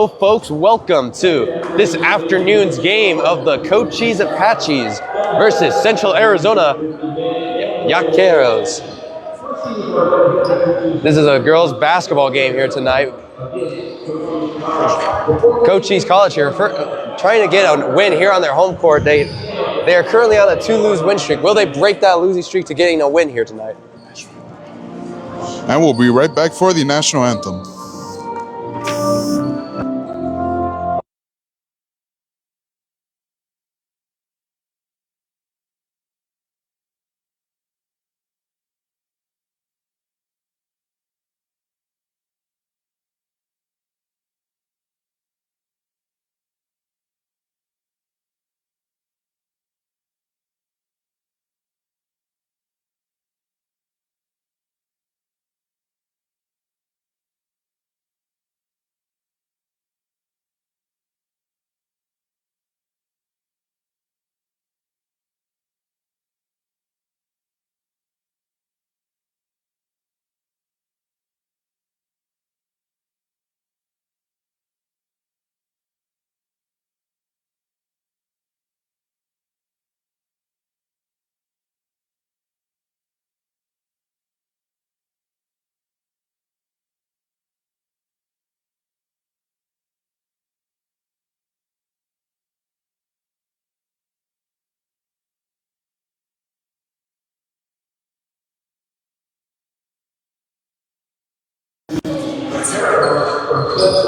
Hello folks, welcome to this afternoon's game of the Cochise Apaches versus Central Arizona Yaqueros. This is a girls basketball game here tonight. Cochise College here trying to get a win here on their home court. They are currently on a 2-lose win streak. Will they break that losing streak to getting a win here tonight? And we'll be right back for the national anthem.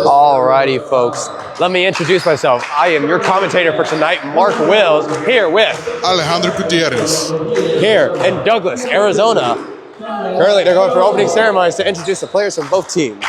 Alrighty folks, let me introduce myself. I am your commentator for tonight, Mark Wills, here with Alejandro Gutierrez. Here in Douglas, Arizona. Currently they're going for opening ceremonies to introduce the players from both teams.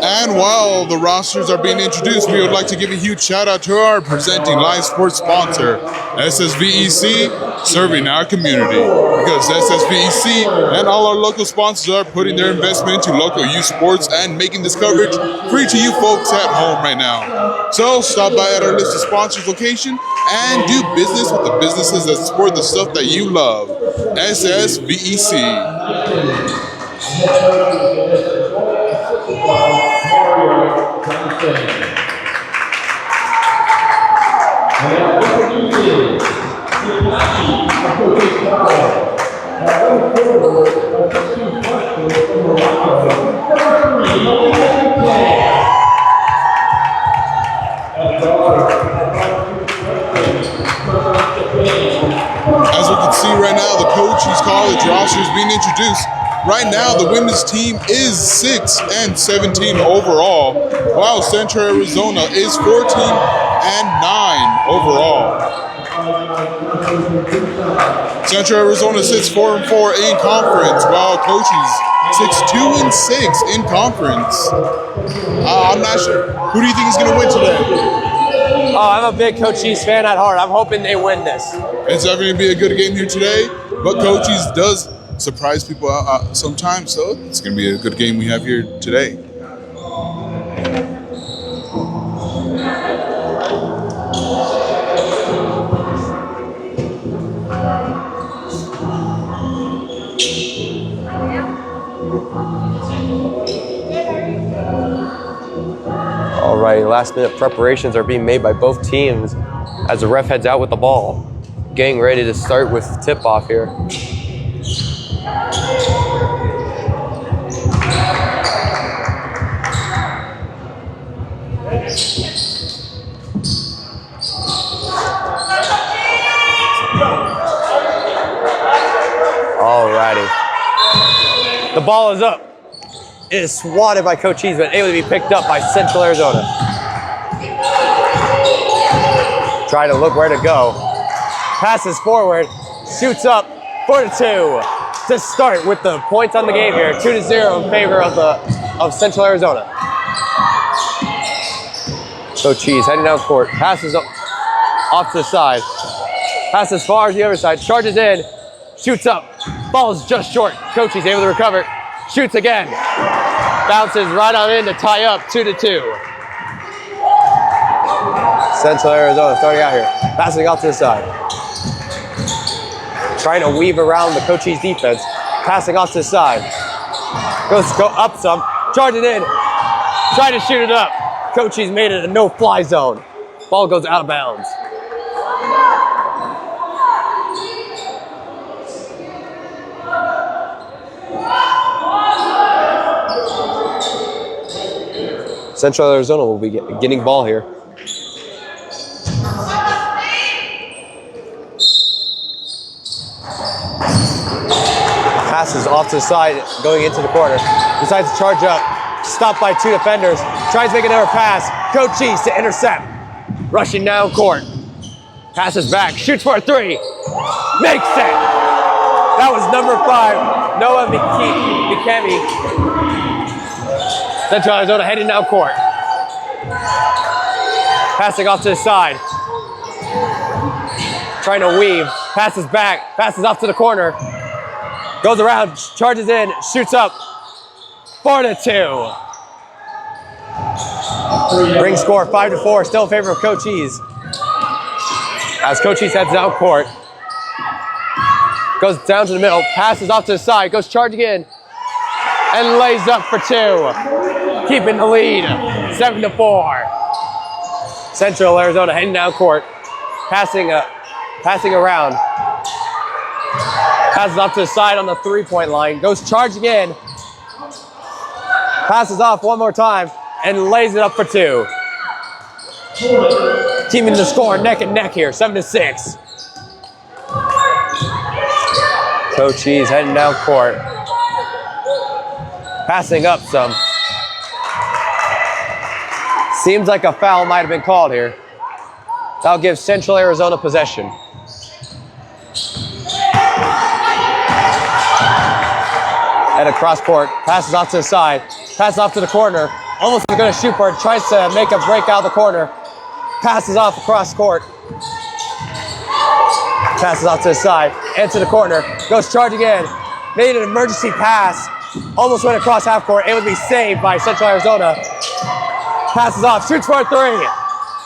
And while the rosters are being introduced, we would like to give a huge shout out to our presenting live sports sponsor, SSVEC, serving our community. Because SSVEC and all our local sponsors are putting their investment into local youth sports and making this coverage free to you folks at home right now. So stop by at our list of sponsors location and do business with the businesses that support the stuff that you love. SSVEC. As we can see right now, the Cochise College roster is being introduced. Right now, the women's team is 6-17 overall, while Central Arizona is 14-9 overall. Central Arizona sits 4-4 in conference, while Cochise sits 2-6 in conference. I'm not sure. Who do you think is going to win today? Oh, I'm a big Cochise fan at heart. I'm hoping they win this. It's definitely going to be a good game here today, but Cochise does surprise people sometimes, so it's going to be a good game we have here today. All right, last minute preparations are being made by both teams as the ref heads out with the ball. Getting ready to start with tip-off here. Alrighty. The ball is up. It is swatted by Cochise, but able to be picked up by Central Arizona. Try to look where to go. Passes forward, shoots up for the 2 to start with the points on the game here. 2-0 in favor of Central Arizona. Cochise heading down court, passes up off to the side. Passes far to the other side, charges in, shoots up, ball's just short. Cochise able to recover, shoots again. Bounces right on in to tie up 2-2. Central Arizona starting out here, passing off to the side. Trying to weave around the Cochise defense, passing off to the side. Go up some, charge it in, try to shoot it up. Cochise made it a no-fly zone. Ball goes out of bounds. Central Arizona will be getting ball here. Passes off to the side, going into the corner. Decides to charge up. Stopped by two defenders. Tries to make another pass. Cochise to intercept. Rushing down court. Passes back. Shoots for a three. Makes it. That was number 5, Noah Mikemi. Central Arizona heading down court. Passing off to the side. Trying to weave. Passes back. Passes off to the corner. Goes around. Charges in. Shoots up. 4-2. Ring score 5-4. Still in favor of Cochise. As Cochise heads down court. Goes down to the middle. Passes off to the side. Goes charging in. And lays up for 2. Keeping the lead, 7-4. Central Arizona heading down court, passing around. Passes off to the side on the three-point line. Goes charging in. Passes off one more time and lays it up for 2. Keeping the score neck and neck here, 7-6. Cochise heading down court, passing up some. Seems like a foul might have been called here. That'll give Central Arizona possession. At a cross court, passes off to the side, passes off to the corner, almost going to shoot for it, tries to make a break out of the corner, passes off across court, passes off to the side, and to the corner, goes charging in, made an emergency pass, almost went across half court, able to be saved by Central Arizona. Passes off, shoots for a 3,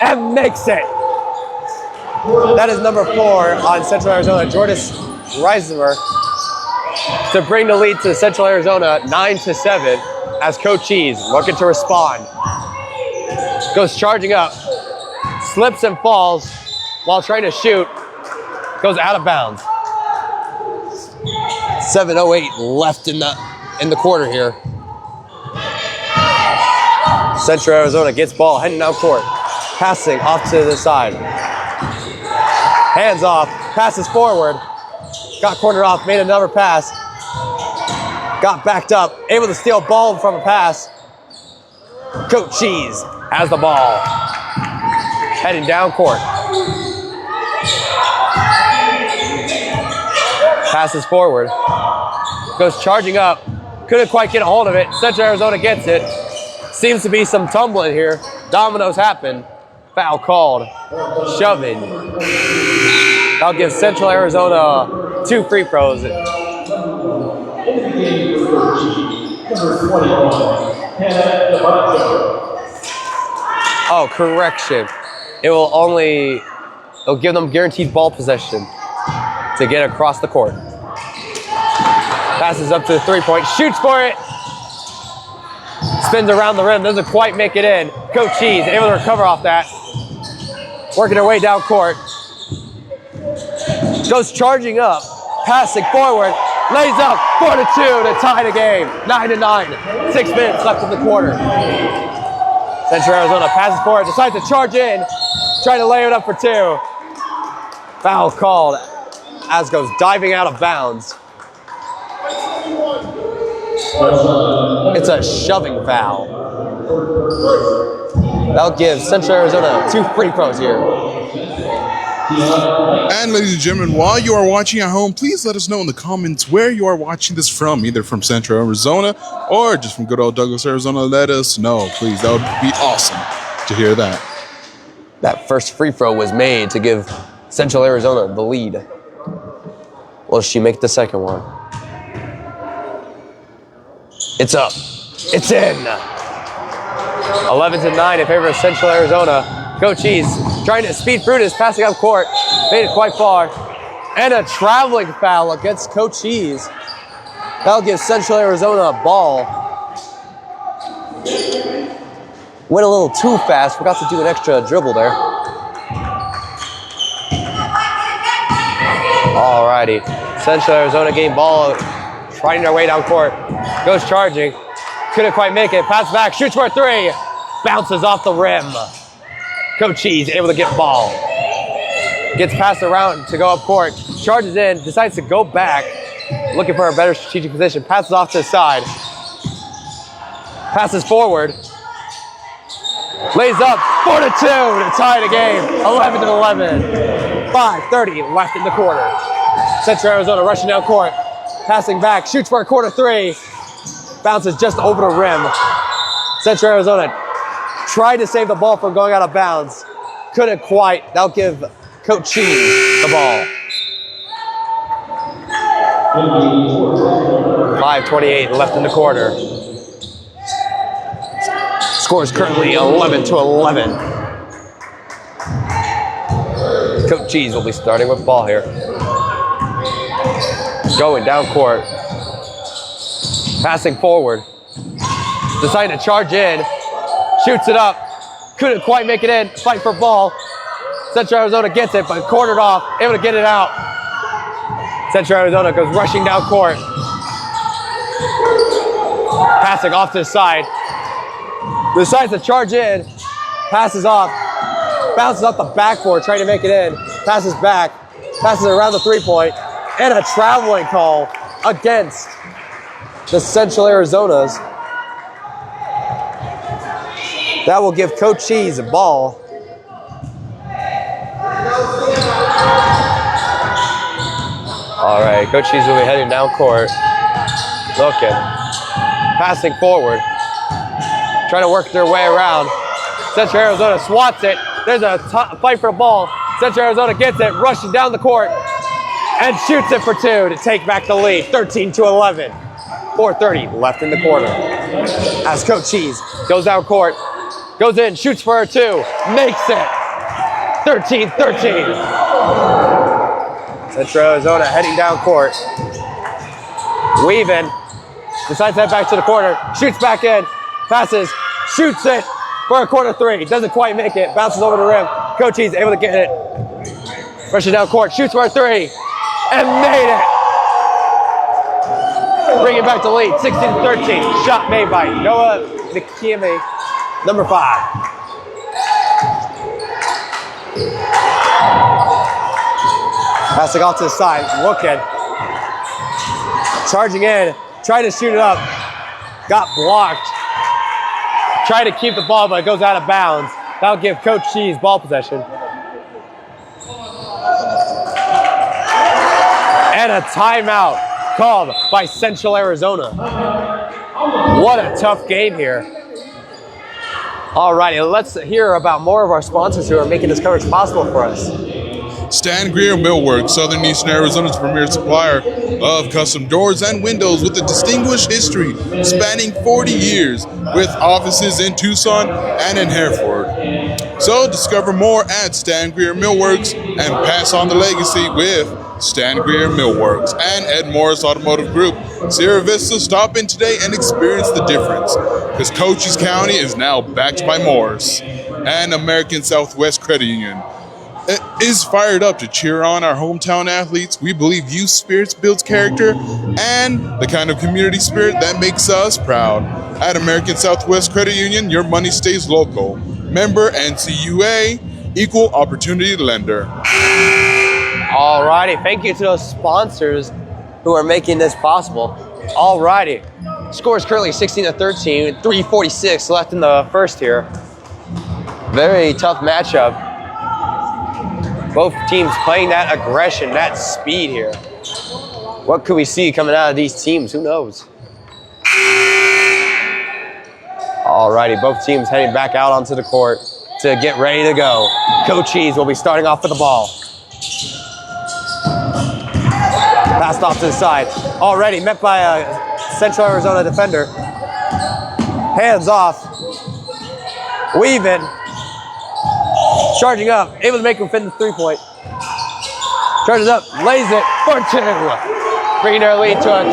and makes it. That is number 4 on Central Arizona, Jordis Reiser, to bring the lead to Central Arizona 9-7 as Cochise looking to respond. Goes charging up, slips and falls while trying to shoot, goes out of bounds. 7:08 left in the quarter here. Central Arizona gets ball, heading down court. Passing off to the side. Hands off, passes forward. Got cornered off, made another pass. Got backed up, able to steal ball from a pass. Cochise has the ball. Heading down court. Passes forward. Goes charging up. Couldn't quite get a hold of it. Central Arizona gets it. Seems to be some tumbling here. Dominoes happen. Foul called. Shoving. That'll give Central Arizona 2 free throws. Oh, correction. It'll give them guaranteed ball possession to get across the court. Passes up to the 3-point, shoots for it. Spins around the rim, doesn't quite make it in. Cochise able to recover off that. Working her way down court. Goes charging up, passing forward, lays up 4-2 to tie the game. 9-9, 6 minutes left in the quarter. Central Arizona passes forward, decides to charge in, trying to lay it up for 2. Foul called as goes diving out of bounds. It's a shoving foul. That'll give Central Arizona 2 free throws here. And ladies and gentlemen, while you are watching at home, please let us know in the comments where you are watching this from, either from Central Arizona or just from good old Douglas, Arizona. Let us know, please. That would be awesome to hear that. That first free throw was made to give Central Arizona the lead. Will she make the second one? It's up. It's in. 11-9 in favor of Central Arizona. Cochise trying to speed through this, passing up court. Made it quite far. And a traveling foul against Cochise. That'll give Central Arizona a ball. Went a little too fast. Forgot to do an extra dribble there. Alrighty. Central Arizona getting ball, trying their way down court. Goes charging. Couldn't quite make it. Pass back. Shoots for a three. Bounces off the rim. Cochise able to get ball. Gets passed around to go up court. Charges in. Decides to go back. Looking for a better strategic position. Passes off to the side. Passes forward. Lays up 4-2 to tie the game. 11-11. 5:30 left in the quarter. Central Arizona rushing down court. Passing back. Shoots for a corner three. Bounces just over the rim. Central Arizona tried to save the ball from going out of bounds. Couldn't quite. That'll give Cochise the ball. 5:28 left in the quarter. Score is currently 11-11. Cochise will be starting with the ball here. Going down court. Passing forward. Deciding to charge in. Shoots it up. Couldn't quite make it in. Fight for ball. Central Arizona gets it, but cornered off. Able to get it out. Central Arizona goes rushing down court. Passing off to the side. Decides to charge in. Passes off. Bounces off the backboard, trying to make it in. Passes back. Passes around the three-point. And a traveling call against the Central Arizonas. That will give Cochise a ball. All right, Cochise will be heading down court. Looking. Passing forward. Trying to work their way around. Central Arizona swats it. There's a fight for the ball. Central Arizona gets it, rushing down the court, and shoots it for two to take back the lead. 13-11. 4:30 left in the quarter. As Cochise goes down court, goes in, shoots for a two, makes it. 13-13. Central Arizona heading down court. Weaving. Decides to head back to the corner. Shoots back in. Passes. Shoots it for a corner three. Doesn't quite make it. Bounces over the rim. Cochise able to get it. Rushes down court. Shoots for a three. And made it. Bringing back the lead. 16-13. Shot made by Noah Nikimi, number 5. Passing off to the side. Looking. Charging in. Trying to shoot it up. Got blocked. Tried to keep the ball, but it goes out of bounds. That'll give Cochise ball possession. And a timeout called by Central Arizona. What a tough game here. Alrighty, let's hear about more of our sponsors who are making this coverage possible for us. Stan Greer Millworks, Southeastern Arizona's premier supplier of custom doors and windows with a distinguished history spanning 40 years with offices in Tucson and in Hereford. So discover more at Stan Greer Millworks and pass on the legacy with Stan Greer Millworks and MORSE Automotive Group. Sierra Vista, stop in today and experience the difference, because Cochise County is now backed by MORSE and American Southwest Credit Union. Is fired up to cheer on our hometown athletes. We believe youth spirits builds character and the kind of community spirit that makes us proud. At American Southwest Credit Union, your money stays local. Member NCUA, equal opportunity lender. Alrighty, thank you to those sponsors who are making this possible. Alrighty, score is currently 16-13, 3:46 left in the first here. Very tough matchup. Both teams playing that aggression, that speed here. What could we see coming out of these teams? Who knows? Alrighty, both teams heading back out onto the court to get ready to go. Cochise will be starting off with the ball. Passed off to the side. Already met by a Central Arizona defender. Hands off. Weaving. Charging up, able to make him fit in the three-point. Charges up, lays it for two. bringing their lead to a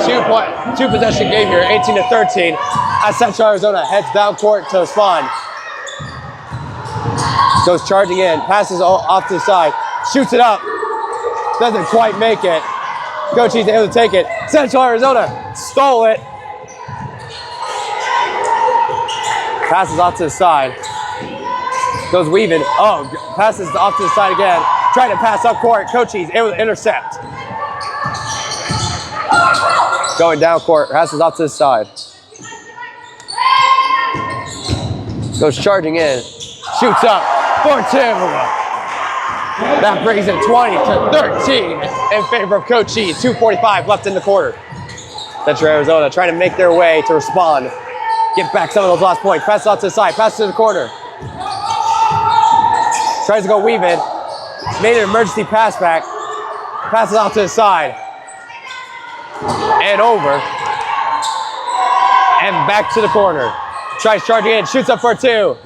two possession game here, 18-13, as Central Arizona heads down court to respond. Goes charging in, passes off to the side, shoots it up, doesn't quite make it. Cochise able to take it. Central Arizona stole it. Passes off to the side. Goes weaving. Oh, passes off to the side again. Trying to pass up court. Cochise able to intercept. Going down court. Passes off to the side. Goes charging in. Shoots up for 2. That brings it 20-13 in favor of Cochise. 2:45 left in the quarter. Central Arizona trying to make their way to respond. Get back some of those last points. Pass off to the side. Pass to the corner. Tries to go weaving. Made an emergency pass back. Passes off to the side. And over. And back to the corner. Tries charging in. Shoots up for 2.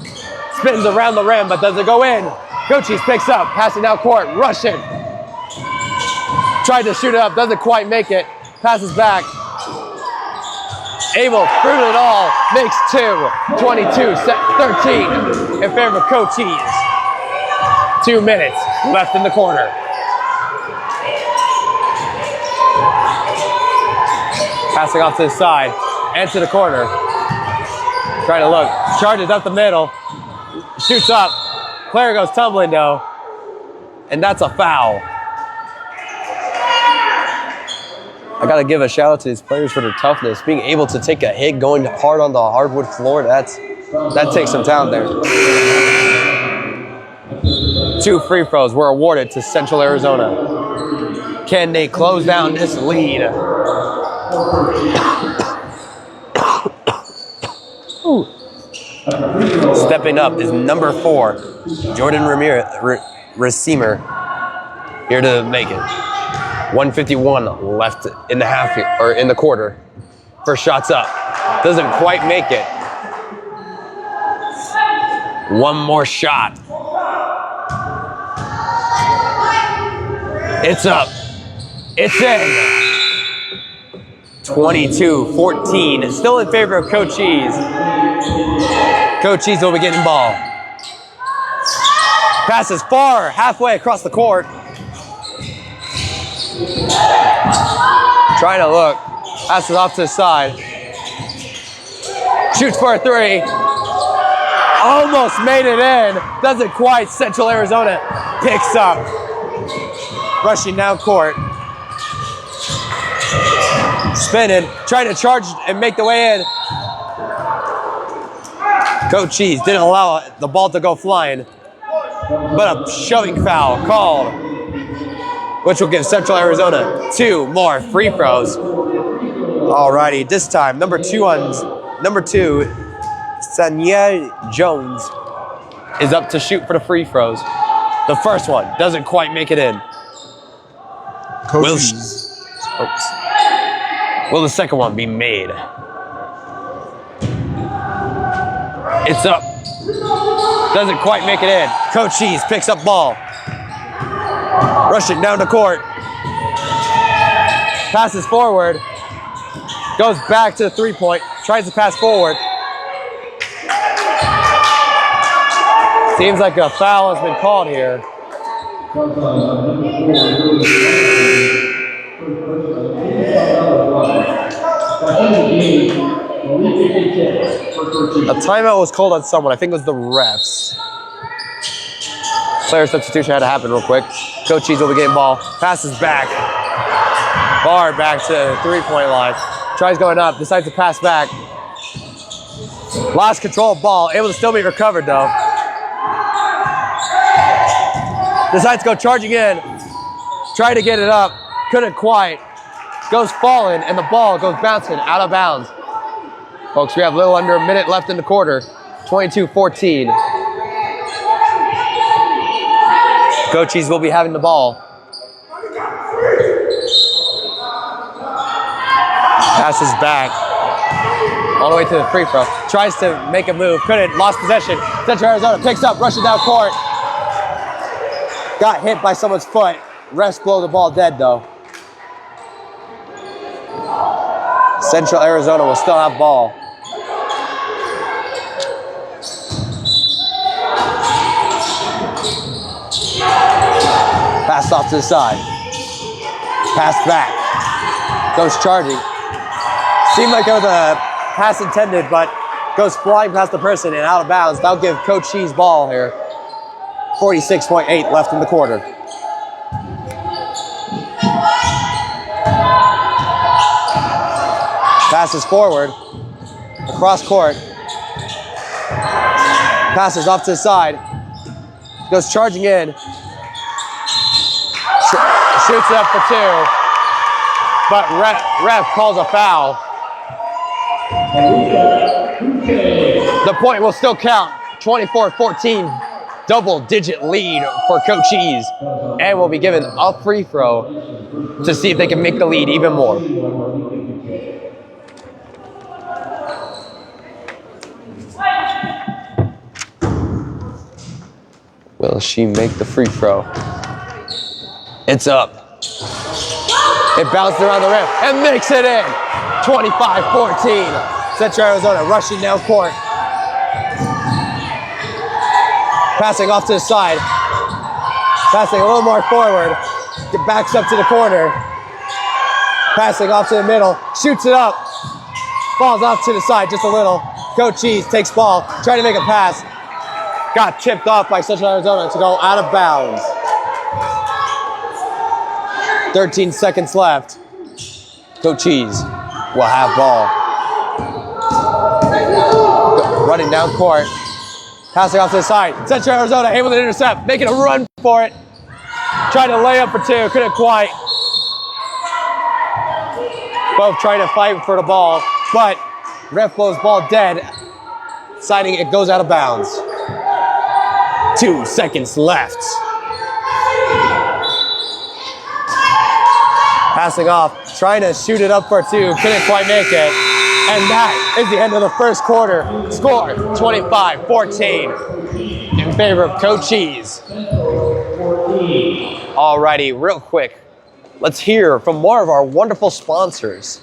Spins around the rim, but doesn't go in. Cochise picks up. Passing down court. Rushing. Tried to shoot it up. Doesn't quite make it. Passes back. Able through it all, makes 2, 22-13 in favor of Cochise. 2 minutes left in the quarter. Passing off to the side and to the corner. Trying to look, charges up the middle, shoots up. Player goes tumbling though, and that's a foul. I gotta give a shout out to these players for their toughness. Being able to take a hit going hard on the hardwood floor, that takes some talent there. 2 free throws were awarded to Central Arizona. Can they close down this lead? Stepping up is number 4, Jordan Raceimer, here to make it. 1:51 left in the half here, or in the quarter. First shot's up. Doesn't quite make it. One more shot. It's up. It's in. 22-14. Still in favor of Cochise. Cochise will be getting ball. Passes far, halfway across the court. Trying to look. Passes off to the side. Shoots for a 3. Almost made it in. Doesn't quite. Central Arizona picks up. Rushing down court. Spinning. Trying to charge and make the way in. Cochise didn't allow the ball to go flying. But a shoving foul called, which will give Central Arizona 2 more free throws. Alrighty, this time number 2, Sanier Jones is up to shoot for the free throws. The first one doesn't quite make it in. Will the second one be made? It's up. Doesn't quite make it in. Cochise picks up ball. Rushing down the court. Passes forward. Goes back to the 3-point. Tries to pass forward. Seems like a foul has been called here. A timeout was called on someone. I think it was the refs. Player substitution had to happen real quick. Cochise will be getting ball. Passes back. Far back to the 3-point line. Tries going up. Decides to pass back. Lost control of ball. Able to still be recovered though. Decides to go charging in. Tried to get it up. Couldn't quite. Goes falling and the ball goes bouncing out of bounds. Folks, we have a little under a minute left in the quarter. 22-14. Cochise will be having the ball. Passes back. All the way to the free throw. Tries to make a move. Couldn't. Lost possession. Central Arizona picks up. Rushes down court. Got hit by someone's foot. Refs blow the ball dead though. Central Arizona will still have ball. Pass off to the side. Pass back. Goes charging. Seemed like there was a pass intended, but goes flying past the person and out of bounds. That'll give Cochise ball here. 46.8 left in the quarter. Passes forward. Across court. Passes off to the side. Goes charging in. Shoots it up for 2. But ref calls a foul. The point will still count. 24-14, double-digit lead for Cochise. And will be given a free throw to see if they can make the lead even more. Will she make the free throw? It's up. It bounced around the rim and makes it in. 25-14. Central Arizona rushing down court. Passing off to the side. Passing a little more forward. It backs up to the corner. Passing off to the middle. Shoots it up. Falls off to the side just a little. Cochise takes ball. Trying to make a pass. Got chipped off by Central Arizona to go out of bounds. 13 seconds left. Cochise will have ball. Running down court. Passing off to the side. Central Arizona able to intercept. Making a run for it. Trying to lay up for 2. Couldn't quite. Both trying to fight for the ball. But ref blows ball dead. Signing it goes out of bounds. 2 seconds left. Passing off, trying to shoot it up for 2, couldn't quite make it. And that is the end of the first quarter. Score 25-14 in favor of Cochise. Alrighty, real quick, let's hear from more of our wonderful sponsors.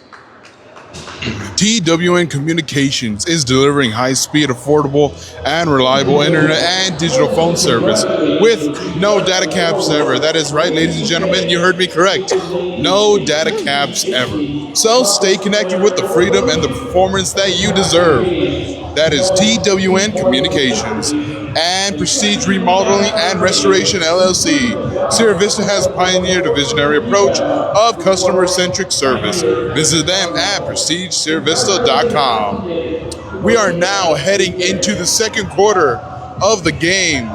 TWN Communications is delivering high-speed, affordable, and reliable internet and digital phone service with no data caps ever. That is right, ladies and gentlemen, you heard me correct. No data caps ever. So stay connected with the freedom and the performance that you deserve. That is TWN Communications and Prestige Remodeling and Restoration LLC. Sierra Vista has pioneered a visionary approach of customer-centric service. Visit them at prestigesierravista.com. We are now heading into the second quarter of the game,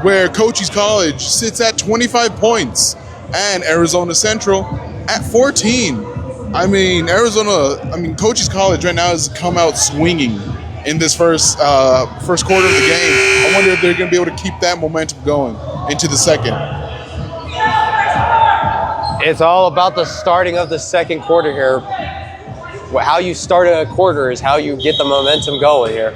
where Cochise College sits at 25 points and Arizona Central at 14. Cochise College right now has come out swinging in this first quarter of the game. I wonder if they're going to be able to keep that momentum going into the second. It's all about the starting of the second quarter here. How you start a quarter is how you get the momentum going here.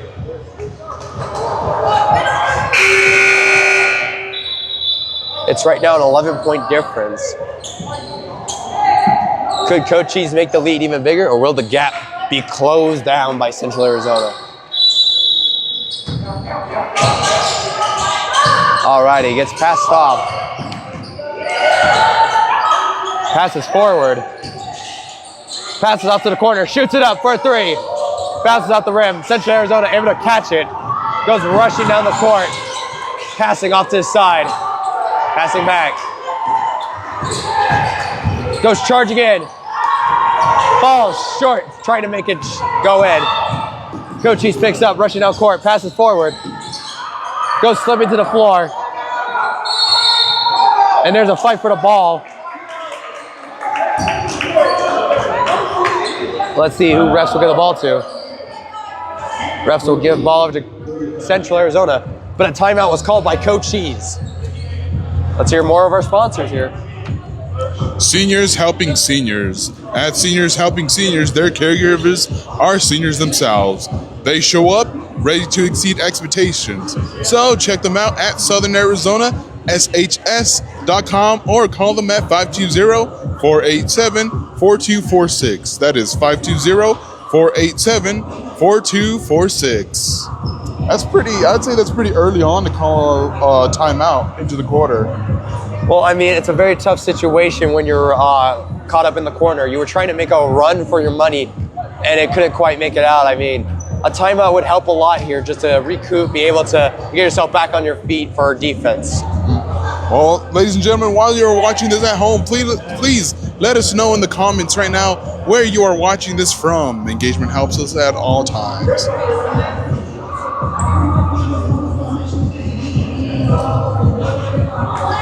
It's right now an 11-point difference. Could Cochise make the lead even bigger, or will the gap be closed down by Central Arizona? Alrighty, gets passed off. Passes forward. Passes off to the corner, shoots it up for a 3. Bounces off the rim. Central Arizona able to catch it. Goes rushing down the court. Passing off to his side. Passing back. Goes charging in. Falls short, trying to make it go in. Cochise picks up, rushing down court, passes forward. Goes slipping to the floor. And there's a fight for the ball. Let's see who refs will get the ball to. Refs will give the ball over to Central Arizona, but a timeout was called by Cochise. Let's hear more of our sponsors here. Seniors helping seniors. At Seniors Helping Seniors, their caregivers are seniors themselves. They show up ready to exceed expectations. So check them out at Southern Arizona, shs.com or call them at 520-487-4246. That is 520-487-4246. That's pretty, I'd say that's pretty early on to call a timeout into the quarter. Well, I mean, it's a very tough situation when you're caught up in the corner. You were trying to make a run for your money, and it couldn't quite make it out. I mean, a timeout would help a lot here just to recoup, be able to get yourself back on your feet for defense. Well, ladies and gentlemen, while you're watching this at home, please let us know in the comments right now where you are watching this from. Engagement helps us at all times.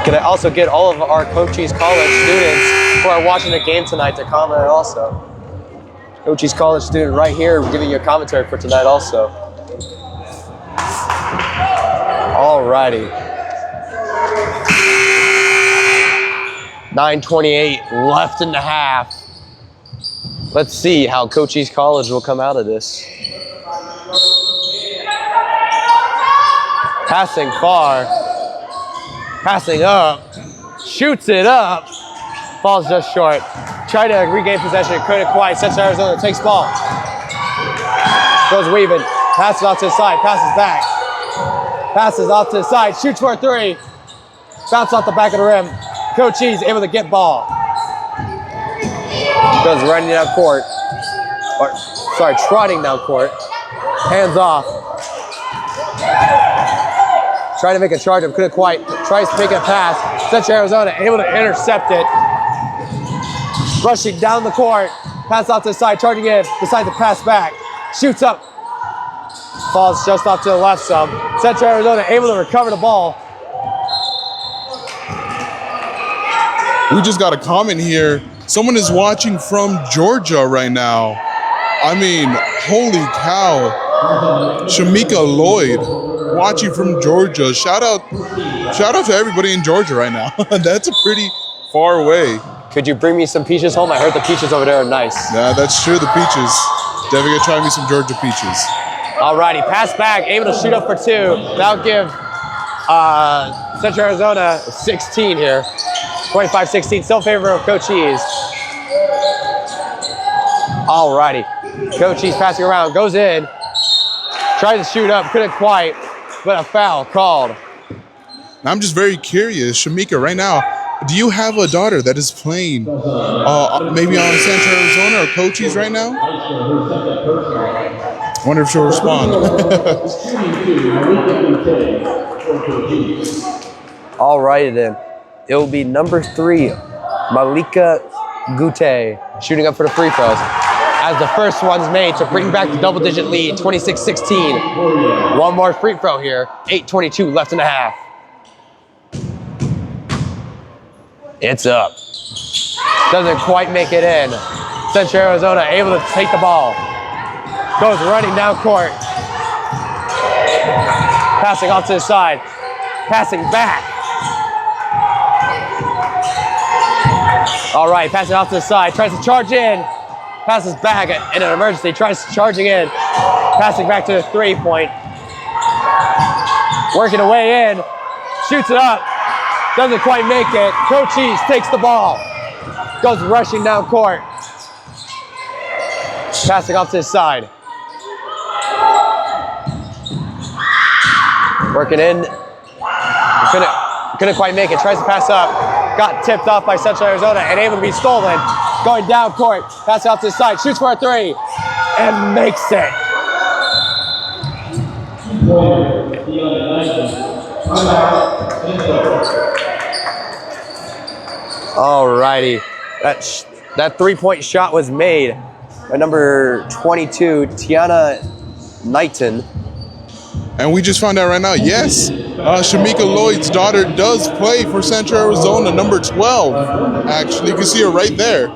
Can I also get all of our Cochise College students who are watching the game tonight to comment also? Cochise College student right here giving you a commentary for tonight also. Alrighty. 9:28 left in the half. Let's see how Cochise College will come out of this. Passing far. Passing up, shoots it up, falls just short. Try to regain possession, couldn't quite. Central Arizona takes ball. Goes weaving, passes off to the side, passes back. Passes off to the side, shoots for a three. Bounce off the back of the rim. Cochise able to get ball. Goes running down court. Trotting down court. Hands off. Trying to make a charge up, couldn't quite. Tries to make a pass. Central Arizona able to intercept it. Rushing down the court. Pass off to the side, charging in. Decides to pass back. Shoots up. Falls just off to the left some. Central Arizona able to recover the ball. We just got a comment here. Someone is watching from Georgia right now. I mean, holy cow. Shamika Lloyd watching from Georgia. Shout out to everybody in Georgia right now. That's a pretty far away. Could you bring me some peaches home? I heard the peaches over there are nice. Yeah, that's true, the peaches. Definitely gonna try me some Georgia peaches. Alrighty, pass back, able to shoot up for two. That'll give Central Arizona 16 here. 25-16, still in favor of Cochise. Alrighty, Cochise passing around, goes in. Tries to shoot up, couldn't quite, but a foul called. I'm just very curious, Shamika, right now, do you have a daughter that is playing maybe on Central Arizona or Cochise right now? I wonder if she'll respond. Alrighty then. It will be number 3, Malika Gute, shooting up for the free throws. As the first one's made to bring back the double-digit lead, 26-16. One more free throw here, 8:22 left in the half. It's up. Doesn't quite make it in. Central Arizona able to take the ball. Goes running down court. Passing off to the side. Passing back. All right, passing off to the side. Tries to charge in. Passes back in an emergency. Tries charging in. Passing back to the three-point. Working a way in. Shoots it up. Doesn't quite make it. Cochise takes the ball. Goes rushing down court. Passing off to his side. Working in. Couldn't quite make it. Tries to pass up. Got tipped off by Central Arizona and able to be stolen. Going down court. Passing off to his side. Shoots for a three. And makes it. Alrighty, that three-point shot was made by number 22, Tiana Knighton. And we just found out right now, yes, Shamika Lloyd's daughter does play for Central Arizona, number 12. Actually, you can see her right there.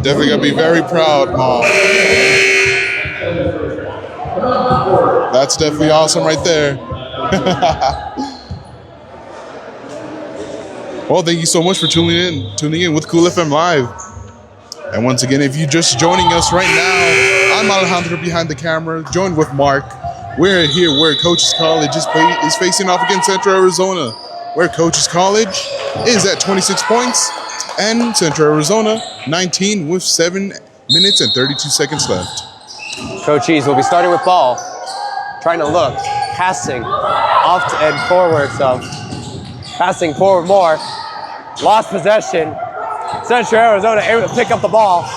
Definitely gonna be very proud, Mom. That's definitely awesome right there. Well, thank you so much for tuning in with CoolFM Live. And once again, if you're just joining us right now, I'm Alejandro behind the camera, joined with Mark. We're here where Cochise College is facing off against Central Arizona, where Cochise College is at 26 points and Central Arizona 19 with 7 minutes and 32 seconds left. Cochise will be starting with ball, trying to look, passing off and forward some, passing forward more, lost possession. Central Arizona able to pick up the ball,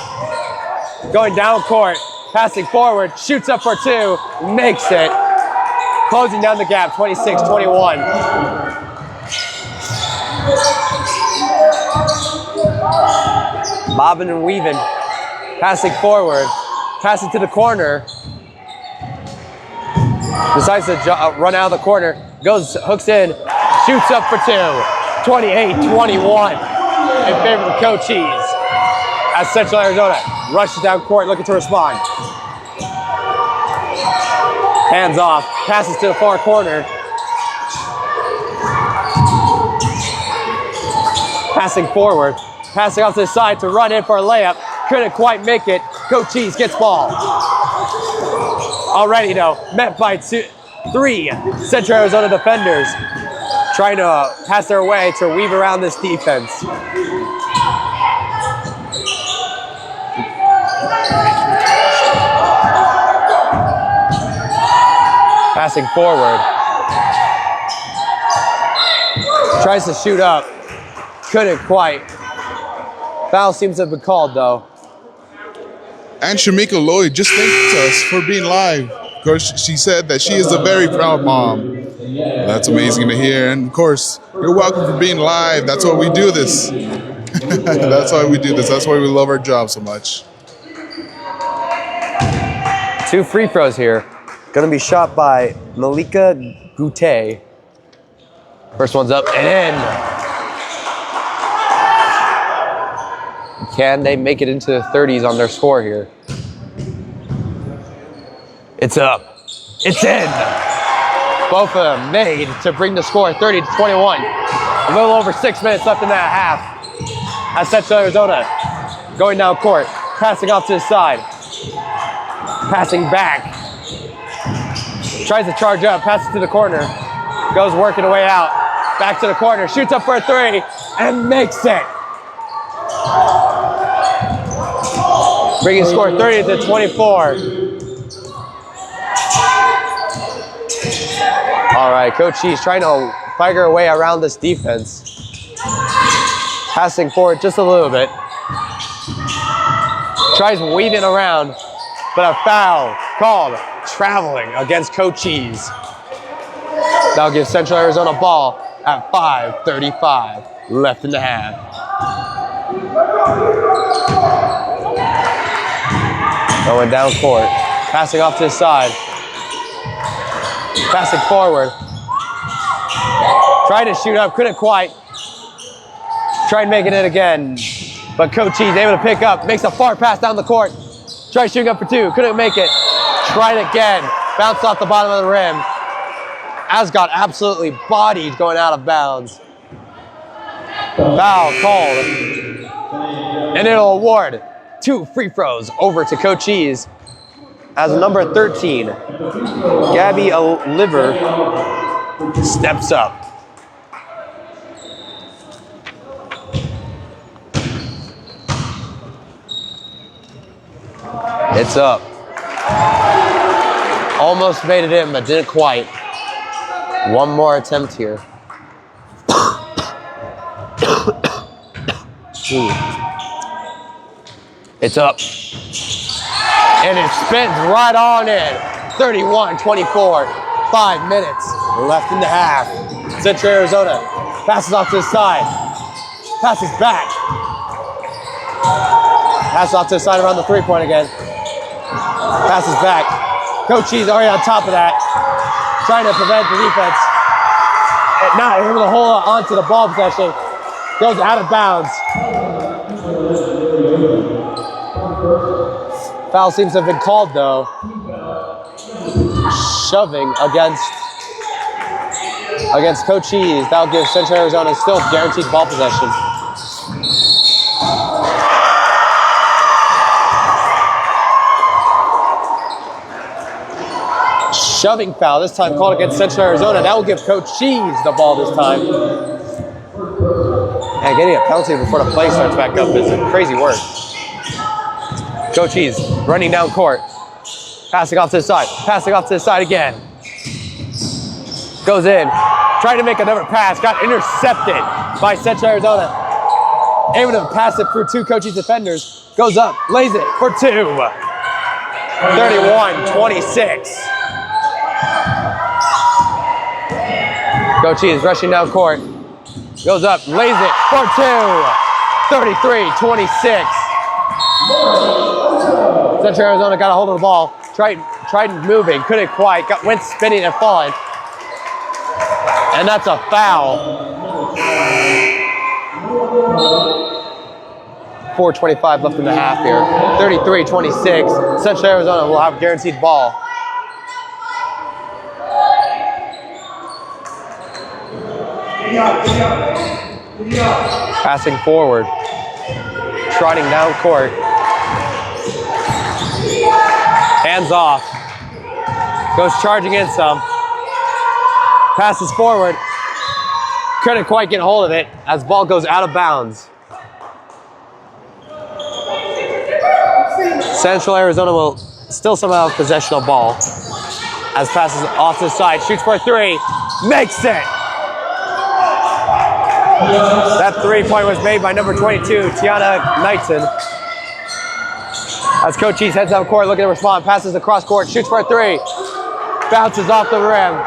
going down court, passing forward, shoots up for 2, makes it, closing down the gap, 26-21. Bobbing and weaving, passing forward, passing to the corner. Decides to run out of the corner, hooks in, shoots up for 2. 28-21 in favor of Cochise. As Central Arizona rushes down court looking to respond. Hands off, passes to the far corner. Passing forward, passing off to the side to run in for a layup. Couldn't quite make it. Cochise gets ball. Already though, met by 3 Central Arizona defenders. Trying to pass their way to weave around this defense. Passing forward. Tries to shoot up. Couldn't quite. Foul seems to have been called though. And Shamika Lloyd just thanked us for being live. Of course, she said that she is a very proud mom. That's amazing to hear. And of course, you're welcome for being live. That's why we do this. That's why we do this. That's why we love our job so much. 2 free throws here. Going to be shot by Malika Goutte. First one's up and in. Can they make it into the 30s on their score here? It's up. It's in. Both of them made to bring the score 30-21. A little over 6 minutes left in that half. As Central Arizona going down court, passing off to the side. Passing back. Tries to charge up, passes to the corner. Goes working the way out. Back to the corner, shoots up for a 3, and makes it. Bringing score 30-24. All right, Cochise trying to fight her way around this defense. Passing forward just a little bit. Tries weaving around, but a foul called traveling against Cochise. That'll give Central Arizona ball at 5:35 left in the half. Going down court, passing off to the side. Passing forward. Tried to shoot up, couldn't quite. Tried making it again, but Cochise able to pick up, makes a far pass down the court. Tried shooting up for 2, couldn't make it. Tried again, bounced off the bottom of the rim. As got absolutely bodied going out of bounds. Foul called. And it'll award 2 free throws over to Cochise as number 13, Gabby Oliver, steps up. It's up. Almost made it in, but didn't quite. One more attempt here. It's up. And it spins right on in. 31-24. 5 minutes left in the half. Central Arizona passes off to the side. Passes back. Passes off to the side around the 3-point again. Passes back. Cochise already on top of that. Trying to prevent the defense. And not able to hold on to the ball possession. Goes out of bounds. Foul seems to have been called though. Shoving against Cochise. That'll give Central Arizona still guaranteed ball possession. Shoving foul, this time called against Central Arizona. That will give Cochise the ball this time. And getting a penalty before the play starts back up is crazy work. Cochise running down court. Passing off to the side. Passing off to the side again. Goes in. Trying to make another pass. Got intercepted by Central Arizona. Able to pass it through two Cochise defenders. Goes up. Lays it for two. 31-26. Cochise rushing down court. Goes up, lays it for two. 33-26. Central Arizona got a hold of the ball. Tried moving, couldn't quite. Went spinning and falling. And that's a foul. 4:25 left in the half here. 33-26. Central Arizona will have guaranteed ball. Passing forward. Trotting down court. Hands off. Goes charging in some. Passes forward. Couldn't quite get a hold of it as ball goes out of bounds. Central Arizona will still somehow have possession of ball. As passes off to the side. Shoots for a three. Makes it. That 3-point was made by number 22, Tiana Knightson. As Cochise heads down court, looking to respond, passes across court, shoots for a three, bounces off the rim.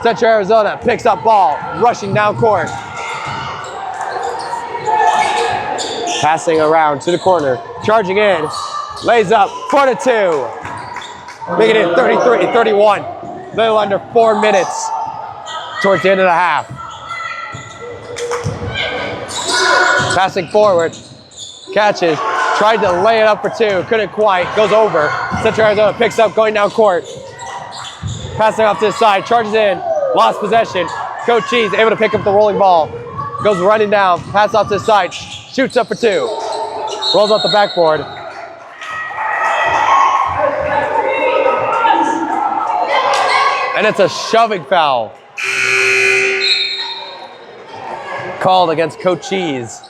Central Arizona picks up ball, rushing down court. Passing around to the corner, charging in, lays up for the two. Making it 33-31, little under 4 minutes towards the end of the half. Passing forward, catches, tried to lay it up for two, couldn't quite, goes over. Central Arizona picks up, going down court. Passing off to the side, charges in, lost possession. Cochise able to pick up the rolling ball. Goes running down, pass off to the side, shoots up for two. Rolls off the backboard. And it's a shoving foul. Called against Cochise.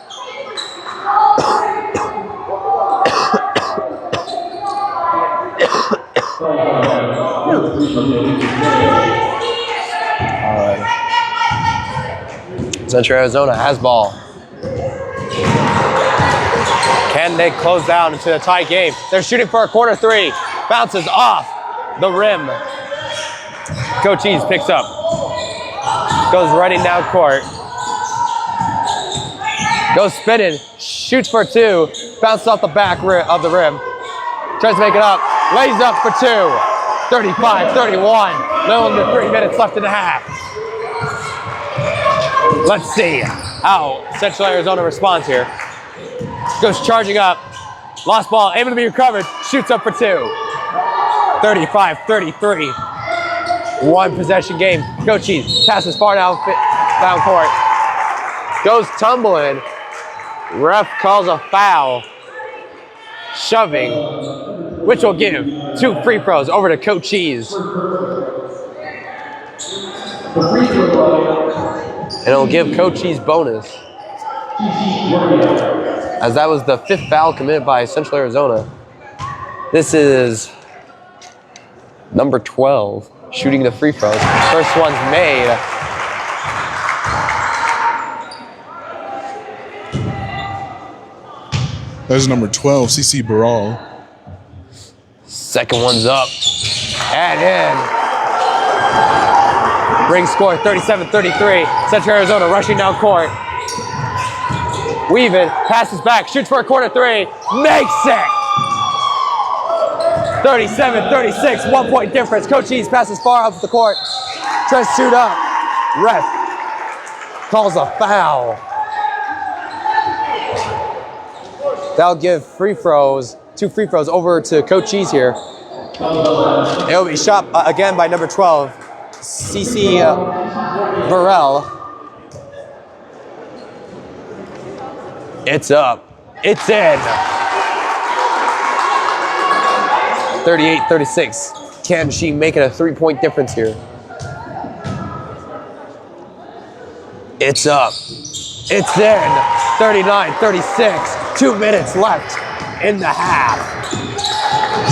Central Arizona has ball. Can they close down into a tie game? They're shooting for a corner three. Bounces off the rim. Cochise picks up. Goes running down court. Goes spinning. Shoots for two. Bounces off the back of the rim. Tries to make it up. Lays up for two. 35-31. Little under 3 minutes left in the half. Let's see how Central Arizona responds here. Goes charging up. Lost ball. Able to be recovered. Shoots up for two. 35-33. One possession game. Cochise passes far down court. Goes tumbling. Ref calls a foul. Shoving, which will give 2 free throws over to Cochise. And it'll give Cochise bonus. As that was the 5th foul committed by Central Arizona. This is number 12 shooting the free throws. First one's made. That's number 12, CC Barral. Second one's up and in. Ring score 37-33. Central Arizona rushing down court. Weaving, passes back, shoots for a corner three, makes it. 37-36, 1 point difference. Cochise passes far off the court. Tries to shoot up. Ref calls a foul. That'll give free throws, 2 free throws over to Cochise here. It'll be shot again by number 12, CC Burrell. It's up. It's in. 38-36. Can she make it a 3-point difference here? It's up. It's in. 39-36. 2 minutes left in the half.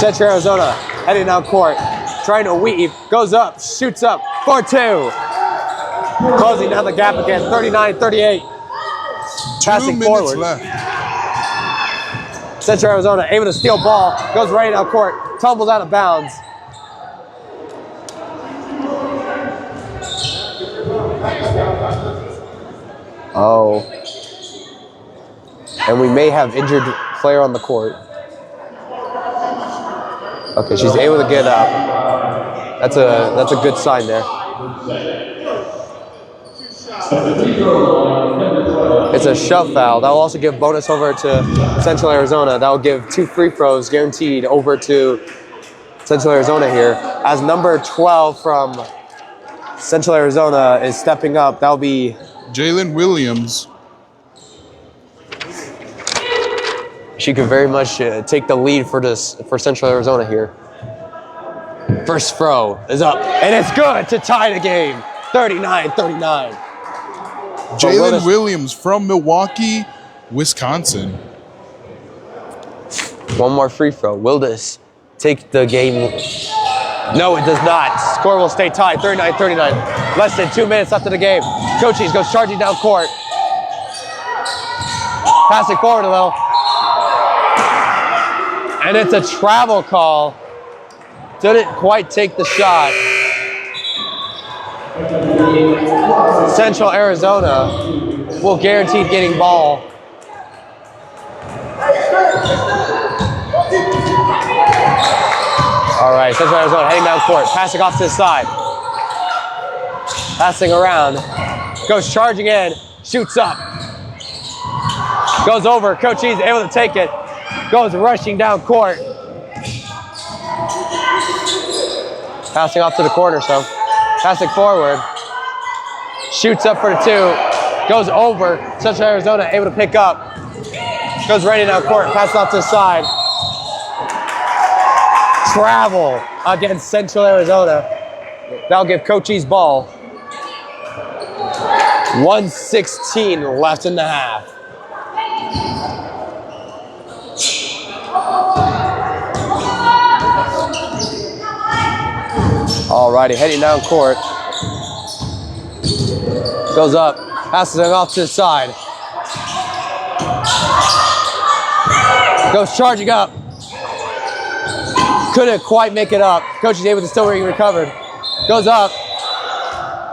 Central Arizona heading down court. Trying to weave. Goes up. Shoots up. 4-2. Closing down the gap again. 39-38. Passing forward. Left. Central Arizona able to steal ball. Goes right down court. Tumbles out of bounds. Oh. And we may have injured player on the court. Okay, she's able to get up. That's a good sign there. It's a shove foul. That will also give bonus over to Central Arizona. That will give 2 free throws guaranteed over to Central Arizona here. As number 12 from Central Arizona is stepping up, that will be Jalen Williams. She could very much take the lead for Central Arizona here. First throw is up, and it's good to tie the game. 39-39. Jalen Williams from Milwaukee, Wisconsin. One more free throw. Will this take the game? No, it does not. Score will stay tied, 39-39. Less than 2 minutes left in the game. Cochise goes charging down court. Passing forward a little. And it's a travel call. Didn't quite take the shot. Central Arizona will guarantee getting ball. All right, Central Arizona heading down court, passing off to the side. Passing around, goes charging in, shoots up. Goes over, Cochise able to take it. Goes rushing down court. Passing off to the corner, so passing forward. Shoots up for the 2. Goes over. Central Arizona able to pick up. Goes right down court. Passes off to the side. Travel against Central Arizona. That'll give Cochise ball. 1:16 left in the half. Alrighty, heading down court. Goes up, passes it off to the side. Goes charging up. Couldn't quite make it up. Coach is able to still recover. Goes up.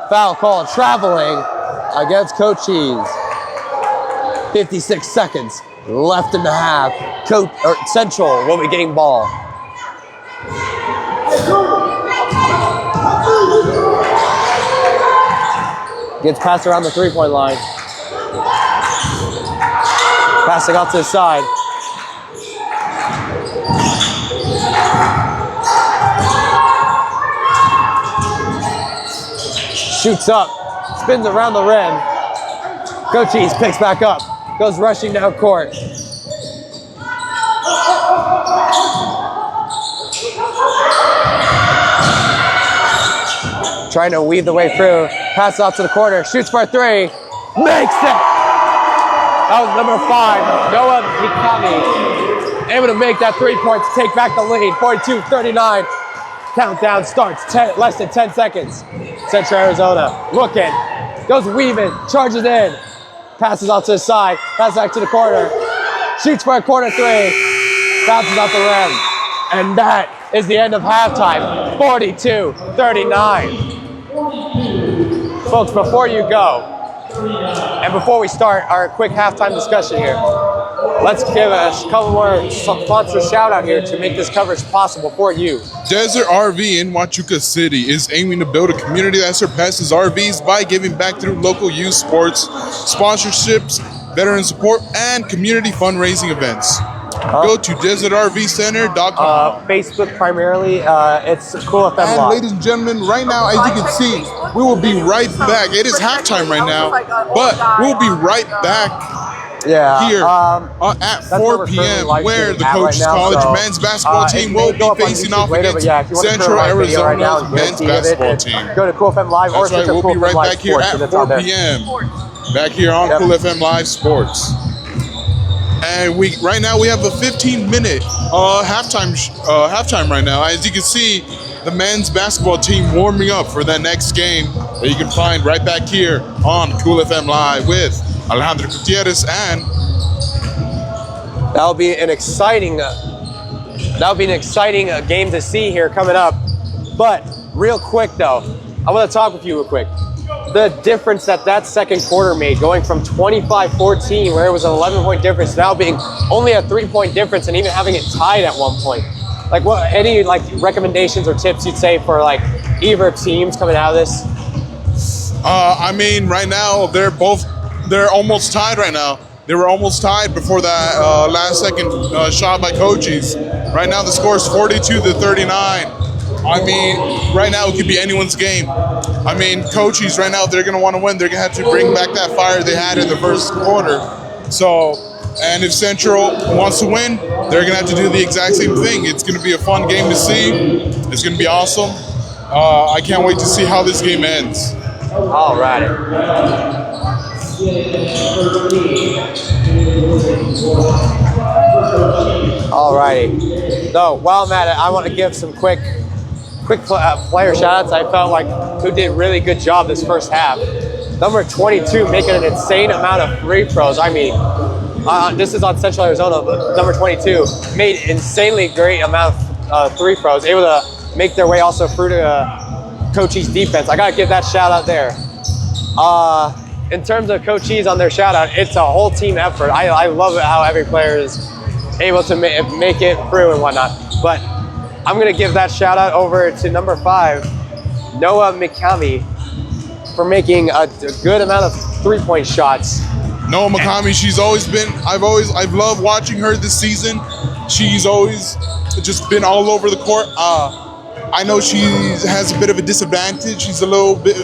Foul call, traveling against Cochise. 56 seconds left in the half. Central will be getting ball. Gets passed around the 3-point line. Passing off to the side. Shoots up, spins around the rim. Cochise picks back up, goes rushing down court. Trying to weave the way through. Pass off to the corner. Shoots for a 3. Makes it! That was number 5, Noah Mikami. Able to make that 3 points, take back the lead. 42-39. Countdown starts. Less than 10 seconds. Central Arizona looking. Goes weaving. Charges in. Passes off to the side. Passes back to the corner. Shoots for a corner 3. Bounces off the rim. And that is the end of halftime. 42-39. Folks, before you go, and before we start our quick halftime discussion here, let's give a couple more sponsor shout out here to make this coverage possible for you. Desert RV in Huachuca City is aiming to build a community that surpasses RVs by giving back through local youth sports, sponsorships, veteran support, and community fundraising events. Go to desertrvcenter.com. Facebook primarily, it's CoolFM. And ladies and gentlemen, right now, as you can see, we will be right back. It is halftime right now, but we'll be right back Yeah. here at That's 4 where we're currently p.m. live where streaming the at right Cochise now, College so, men's basketball team it will may go be up on facing YouTube off later, against but yeah, if you want to Central current live video right now Arizona's and get a men's feed of it, basketball team. go to CoolFM Live or That's right, search we'll up be right CoolFM Live back here Sports, and at it's on 4 there. p.m. Back here on Yep. CoolFM Live Sports. And right now we have a 15-minute halftime right now. As you can see, the men's basketball team warming up for that next game that you can find right back here on CoolFM Live with Alejandro Gutierrez and That'll be an exciting game to see here coming up. But real quick though, I want to talk with you real quick. The difference that second quarter made, going from 25-14, where it was an 11-point difference, now being only a 3-point difference, and even having it tied at one point. Like, what any like recommendations or tips you'd say for like either teams coming out of this? I mean, right now they're almost tied right now. They were almost tied before that last second shot by Cochise. Right now the score is 42-39. I mean, right now it could be anyone's game. I mean, Cochise right now, they're going to want to win. They're going to have to bring back that fire they had in the first quarter. So, and if Central wants to win, they're going to have to do the exact same thing. It's going to be a fun game to see. It's going to be awesome. I can't wait to see how this game ends. All right. Alrighty. So while I'm at it, I want to give some quick player shout outs. I felt like who did a really good job this first half. Number 22 making an insane amount of free throws. I mean, this is on Central Arizona, but number 22 made insanely great amount of free throws, able to make their way also through to Cochise defense. I gotta give that shout out there. In terms of Cochise on their shout out, it's a whole team effort. I love it how every player is able to make it through and whatnot. But I'm gonna give that shout out over to number 5, Noah Mikami, for making a good amount of 3-point shots. Noah Mikami, she's always been, I've loved watching her this season. She's always just been all over the court. I know she has a bit of a disadvantage. She's a little bit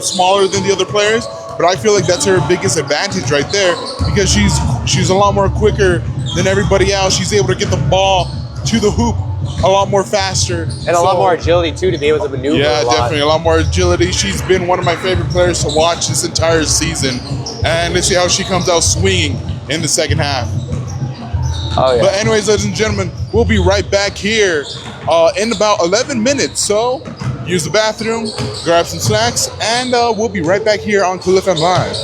smaller than the other players, but I feel like that's her biggest advantage right there because she's a lot more quicker than everybody else. She's able to get the ball to the hoop a lot more faster. And a lot more agility too, to be able to maneuver. Yeah, definitely a lot more agility. She's been one of my favorite players to watch this entire season. And let's see how she comes out swinging in the second half. Oh, yeah. But anyways, ladies and gentlemen, we'll be right back here in about 11 minutes. So use the bathroom, grab some snacks, and we'll be right back here on CoolFM Live.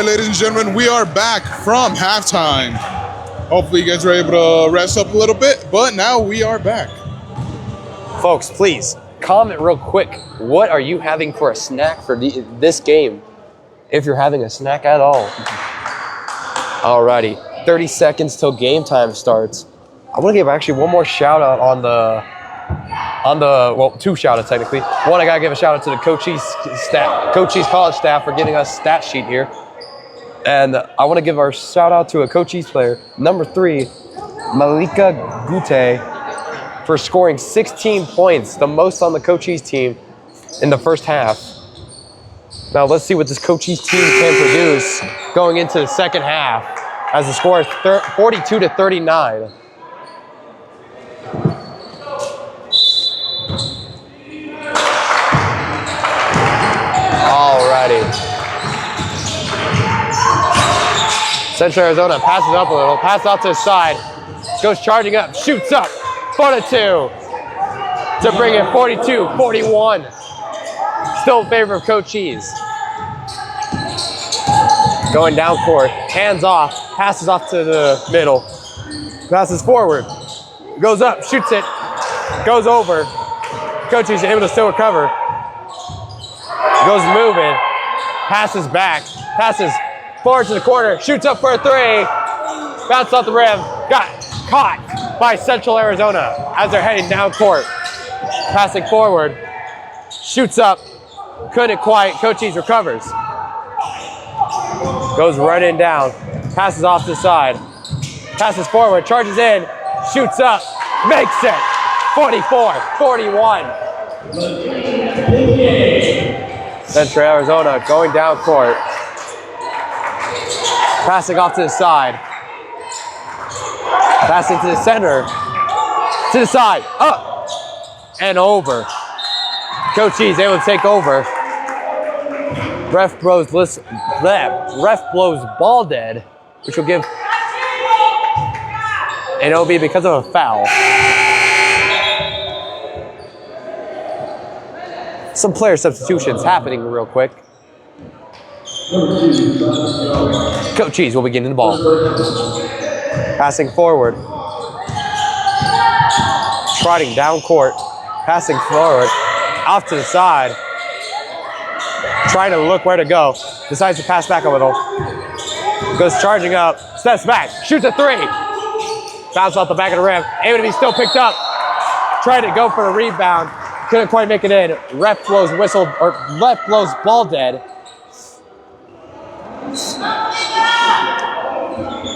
right, ladies and gentlemen, we are back from halftime. Hopefully you guys were able to rest up a little bit, but now we are back. Folks, please comment real quick. What are you having for a snack for this game? If you're having a snack at all. Alrighty, 30 seconds till game time starts. I want to give actually one more shout out on the, well, 2 shout outs technically. One, I got to give a shout out to the Cochise staff, Cochise college staff for getting us stat sheet here. And I want to give our shout out to a Cochise player, number 3, Malika Gute, for scoring 16 points, the most on the Cochise team in the first half. Now let's see what this Cochise team can produce going into the second half, as the score is 42-39. Alrighty. Central Arizona passes up a little, passes off to the side, goes charging up, shoots up, 4-2 to bring it 42-41. Still in favor of Cochise. Going down court, hands off, passes off to the middle, passes forward, goes up, shoots it, goes over. Cochise able to still recover. Goes moving, passes back, passes forward to the corner, shoots up for a 3, bounced off the rim, got caught by Central Arizona as they're heading down court. Passing forward, shoots up, couldn't quite, Cochise recovers. Goes running down, passes off to the side, passes forward, charges in, shoots up, makes it, 44-41. Central Arizona going down court, passing off to the side, passing to the center, to the side, up, and over. Cochise able to take over. Ref blows ball dead, which will give, and it'll be because of a foul. Some player substitutions happening real quick. Cochise will be getting the ball. Passing forward. Trotting down court. Passing forward. Off to the side. Trying to look where to go. Decides to pass back a little. Goes charging up. Steps back. Shoots a 3. Bounces off the back of the rim. Able to be still picked up. Trying to go for the rebound. Couldn't quite make it in. Ref blows ball dead.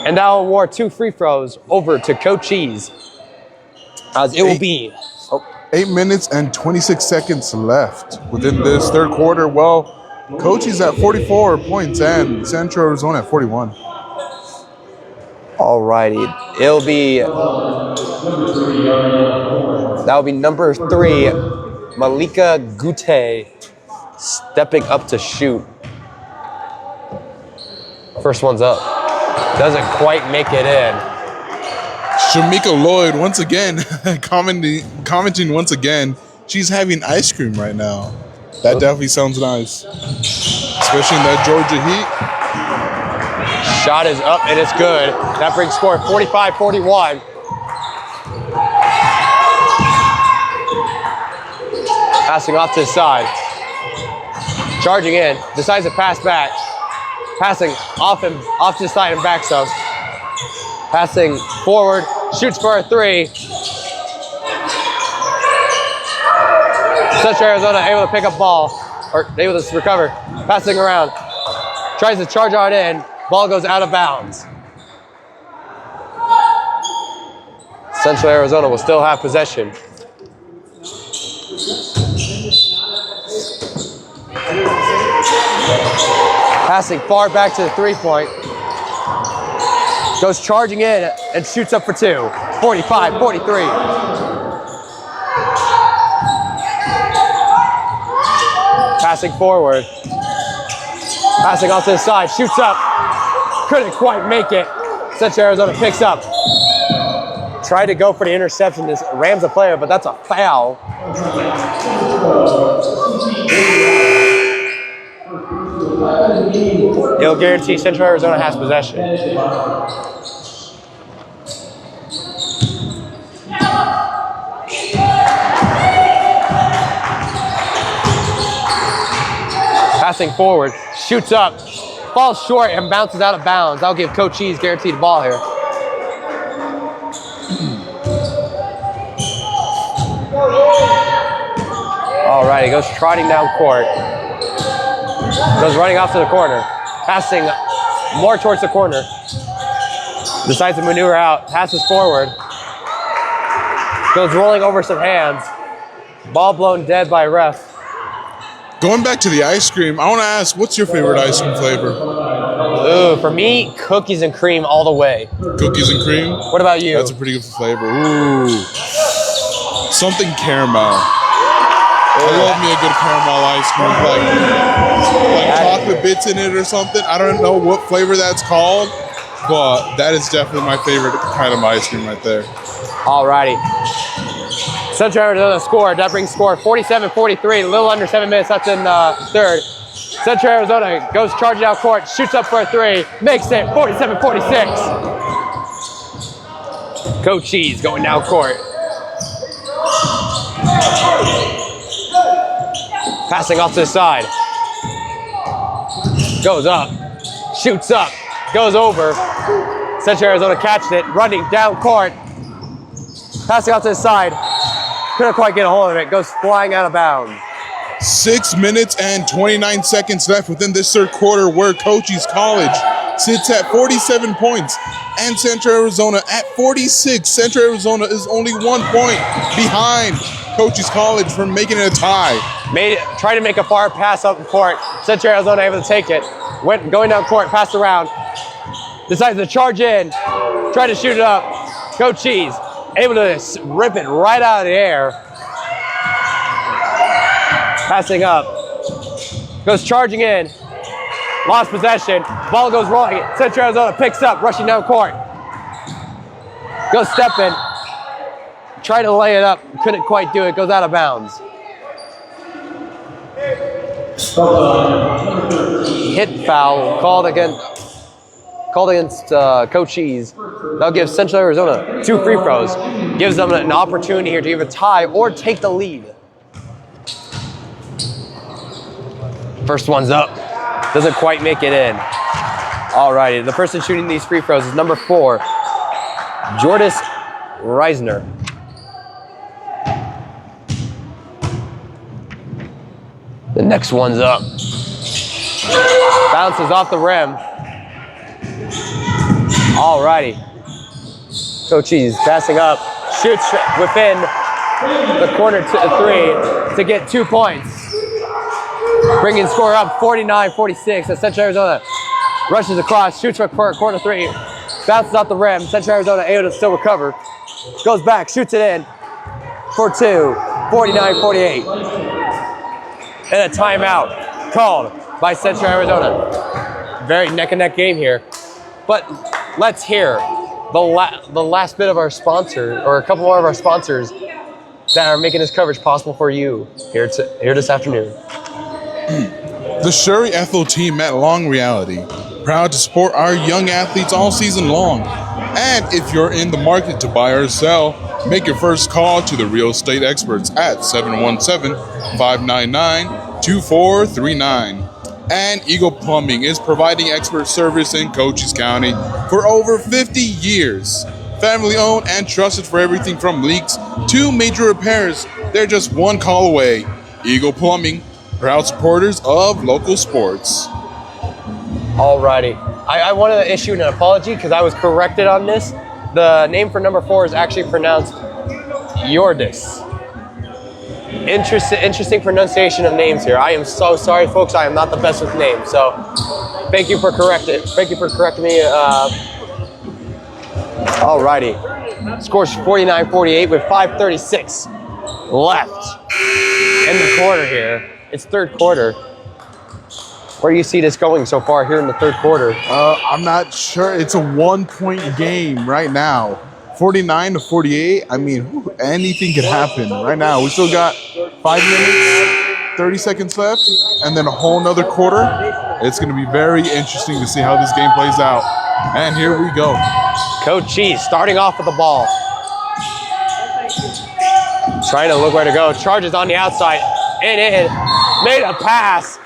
And now award 2 free throws over to Cochise. As it will be 8 minutes and 26 seconds left within this third quarter. Well, Cochise at 44 points and Central Arizona at 41. Alrighty. It'll be, that'll be number 3, Malika Gute, stepping up to shoot. First one's up. Doesn't quite make it in. Shamika Lloyd once again commenting once again. She's having ice cream right now. That definitely sounds nice, especially in that Georgia heat. Shot is up and it's good. That brings score 45-41. Passing off to the side. Charging in. Decides to pass back. Passing off to the side and back some. Passing forward. Shoots for a 3. Central Arizona able to pick up ball. Or able to recover. Passing around. Tries to charge on in. Ball goes out of bounds. Central Arizona will still have possession. Passing far back to the 3-point. Goes charging in and shoots up for 2. 45-43. Passing forward. Passing off to the side. Shoots up. Couldn't quite make it. Central Arizona picks up. Tried to go for the interception. This rams a player, but that's a foul. It'll guarantee Central Arizona has possession. Passing forward, shoots up, falls short and bounces out of bounds. I'll give Cochise guaranteed ball here. All right, he goes trotting down court. Goes running off to the corner. Passing more towards the corner. Decides to maneuver out. Passes forward. Goes rolling over some hands. Ball blown dead by ref. Going back to the ice cream, I want to ask, what's your favorite ice cream flavor? Ooh, for me, cookies and cream all the way. Cookies and cream? What about you? That's a pretty good flavor. Ooh. Something caramel. I love me a good caramel ice cream. Like chocolate bits in it or something. I don't know what flavor that's called, but that is definitely my favorite kind of ice cream right there. Alrighty. Central Arizona scored. That brings score 47-43. A little under 7 minutes left in third. Central Arizona goes charging out court, shoots up for a three, makes it 47-46. Cochise going down court. Passing off to the side. Goes up, shoots up, goes over. Central Arizona catched it, running down court. Passing off to the side. Couldn't quite get a hold of it. Goes flying out of bounds. 6 minutes and 29 seconds left within this third quarter, where Cochise College sits at 47 points and Central Arizona at 46. Central Arizona is only 1 point behind Cochise College from making it a tie. Tried to make a far pass up court. Central Arizona able to take it. Went going down court, passed around. Decides to charge in. Tried to shoot it up. Cochise able to rip it right out of the air. Passing up. Goes charging in. Lost possession. Ball goes rolling. Central Arizona picks up, rushing down court. Goes stepping. Tried to lay it up. Couldn't quite do it. Goes out of bounds. Hit foul called against Cochise. That'll give Central Arizona 2 free throws. Gives them an opportunity here to either tie or take the lead. First one's up. Doesn't quite make it in. Alrighty, the person shooting these free throws is number 4, Jordis Reisner. The next one's up. Bounces off the rim. Alrighty. Cochise passing up. Shoots within the corner to 3 to get 2 points. Bringing score up 49-46 as Central Arizona rushes across, shoots for corner 3, bounces off the rim. Central Arizona able to still recover. Goes back, shoots it in for 2, 49-48. And a timeout called by Central Arizona. Very neck and neck game here. But let's hear the last bit of our sponsor, or a couple more of our sponsors that are making this coverage possible for you here this afternoon. The Shuri Ethel team at Long Reality, proud to support our young athletes all season long. And if you're in the market to buy or sell, make your first call to the real estate experts at 717-599-2439. And Eagle Plumbing is providing expert service in Cochise County for over 50 years. Family owned and trusted for everything from leaks to major repairs. They're just one call away. Eagle Plumbing, proud supporters of local sports. Alrighty. I want to issue an apology because I was corrected on this. The name for number 4 is actually pronounced Jordis. Interesting pronunciation of names here. I am so sorry, folks. I am not the best with names. So thank you for correcting me. Alrighty. Scores 49-48 with 5:36 left in the quarter here. It's third quarter. Where do you see this going so far here in the third quarter? I'm not sure. It's a 1-point game right now. 49-48. I mean, anything could happen right now. We still got 5 minutes, 30 seconds left, and then a whole nother quarter. It's going to be very interesting to see how this game plays out. And here we go. Cochise starting off with the ball. Trying to look where to go. Charges on the outside. And in. Made a pass.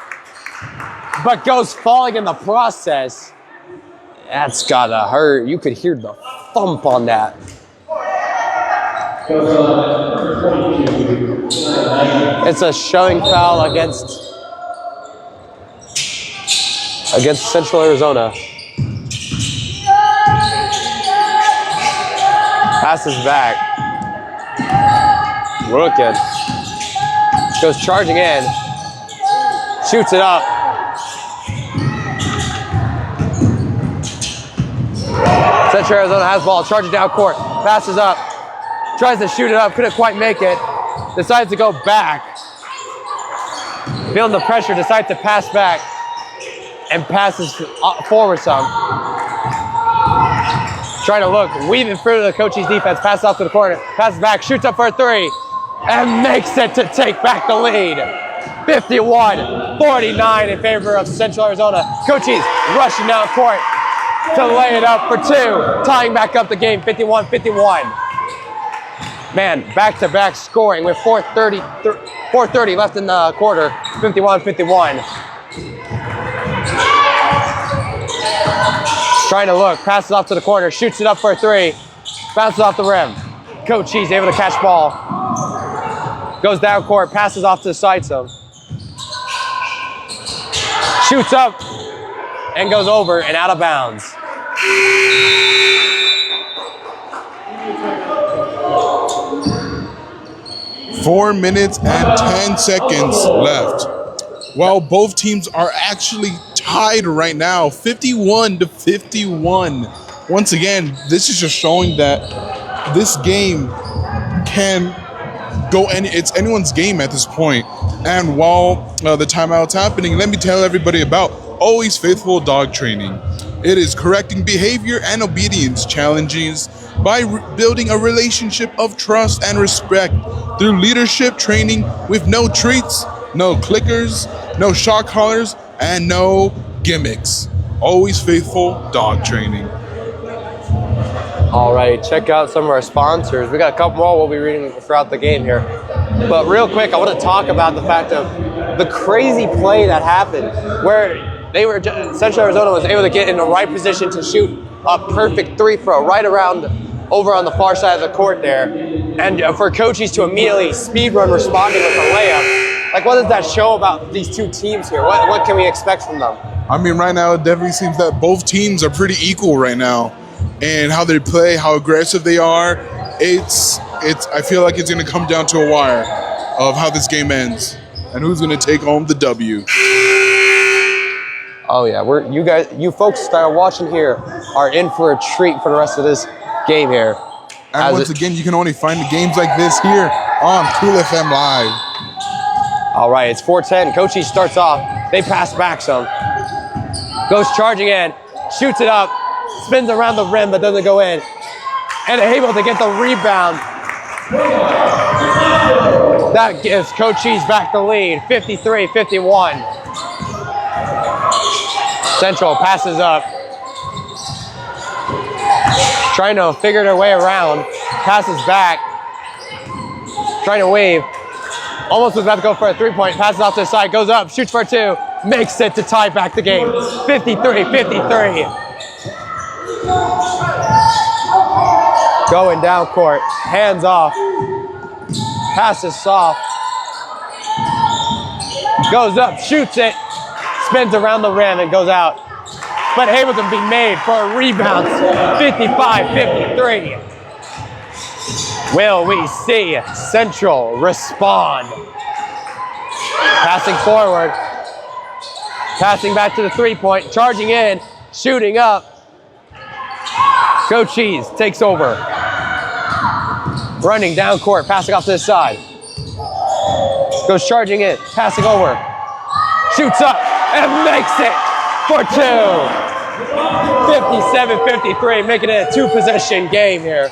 But goes falling in the process. That's gotta hurt. You could hear the thump on that. It's a shoving foul against Central Arizona. Passes back. Rookin goes charging in. Shoots it up. Central Arizona has ball, charges down court, passes up, tries to shoot it up, couldn't quite make it, decides to go back. Feeling the pressure, decides to pass back and passes forward some. Trying to look, weaving through the Cochise defense, passes off to the corner, passes back, shoots up for a three, and makes it to take back the lead. 51-49 in favor of Central Arizona. Cochise rushing down court to lay it up for two, tying back up the game, 51-51. Man, back-to-back scoring with 4:30 left in the quarter, 51-51. Trying to look, passes off to the corner, shoots it up for a three, bounces off the rim. Cochise able to catch ball. Goes down court, passes off to the side some. Shoots up and goes over and out of bounds. Four minutes and 10 seconds left. Well, both teams are actually tied right now, 51-51. Once again, this is just showing that this game can go it's anyone's game at this point. And while the timeout's happening, let me tell everybody about Always Faithful Dog Training. It is correcting behavior and obedience challenges by building a relationship of trust and respect through leadership training with no treats, no clickers, no shock collars, and no gimmicks. Always Faithful Dog Training. All right, check out some of our sponsors. We got a couple more we'll be reading throughout the game here. But real quick, I want to talk about the fact of the crazy play that happened where Central Arizona was able to get in the right position to shoot a perfect three throw right around over on the far side of the court there. And for Cochise to immediately speed run responding with a layup. Like, what does that show about these two teams here? What can we expect from them? I mean, right now, it definitely seems that both teams are pretty equal right now. And how they play, how aggressive they are, I feel like it's going to come down to a wire of how this game ends and who's going to take home the W. Oh yeah, you folks that are watching here are in for a treat for the rest of this game here. And once again, you can only find the games like this here on CoolFM Live. All right, it's 4:10. Cochise starts off. They pass back some. Goes charging in, shoots it up, spins around the rim but doesn't go in, and able to get the rebound. That gives Cochise back the lead, 53-51. Central passes up, trying to figure their way around, passes back, trying to wave, almost was about to go for a three-point, passes off to the side, goes up, shoots for a two, makes it to tie back the game, 53-53. Going down court, hands off, passes soft, goes up, shoots it, spins around the rim and goes out. But able to be made for a rebound, 55-53. Will we see Central respond? Passing forward, passing back to the three-point, charging in, shooting up. Cochise takes over. Running down court, passing off to the side. Goes charging in, passing over. Shoots up and makes it for two. 57-53, making it a two-possession game here.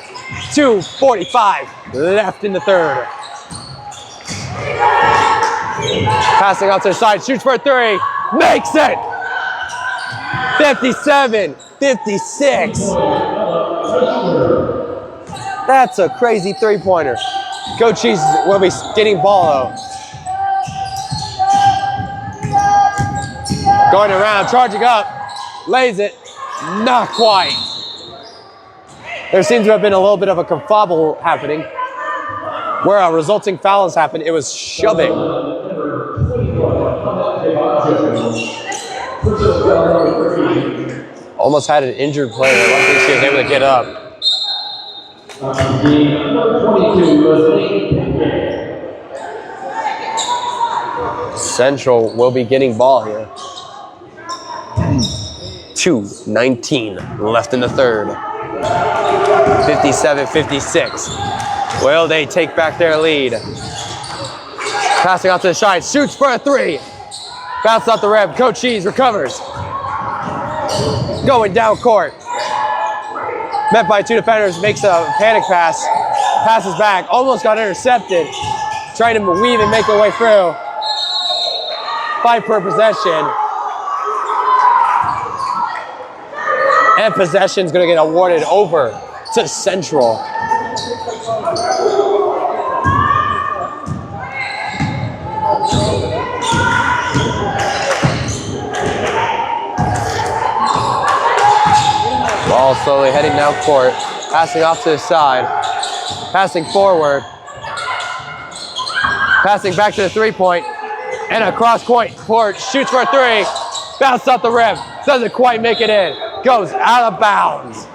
2:45 left in the third. Passing out to the side, shoots for a three, makes it 57, 56. That's a crazy three-pointer. Cochise will be getting ball though. Going around, charging up, lays it, not quite. There seems to have been a little bit of a kerfuffle happening where a resulting foul has happened. It was shoving. Almost had an injured player. Luckily she was able to get up. Central will be getting ball here. 2:19 left in the third. 57-56. Will they take back their lead? Passing out to the Shine, shoots for a three. Bounces off the rim, Cochise recovers. Going down court. Met by two defenders, makes a panic pass. Passes back, almost got intercepted. Trying to weave and make their way through. 5 per possession. And possession's gonna get awarded over to Central. Ball slowly heading down court, passing off to the side, passing forward, passing back to the three-point, and across court, shoots for a three, bounces off the rim, doesn't quite make it in, goes out of bounds.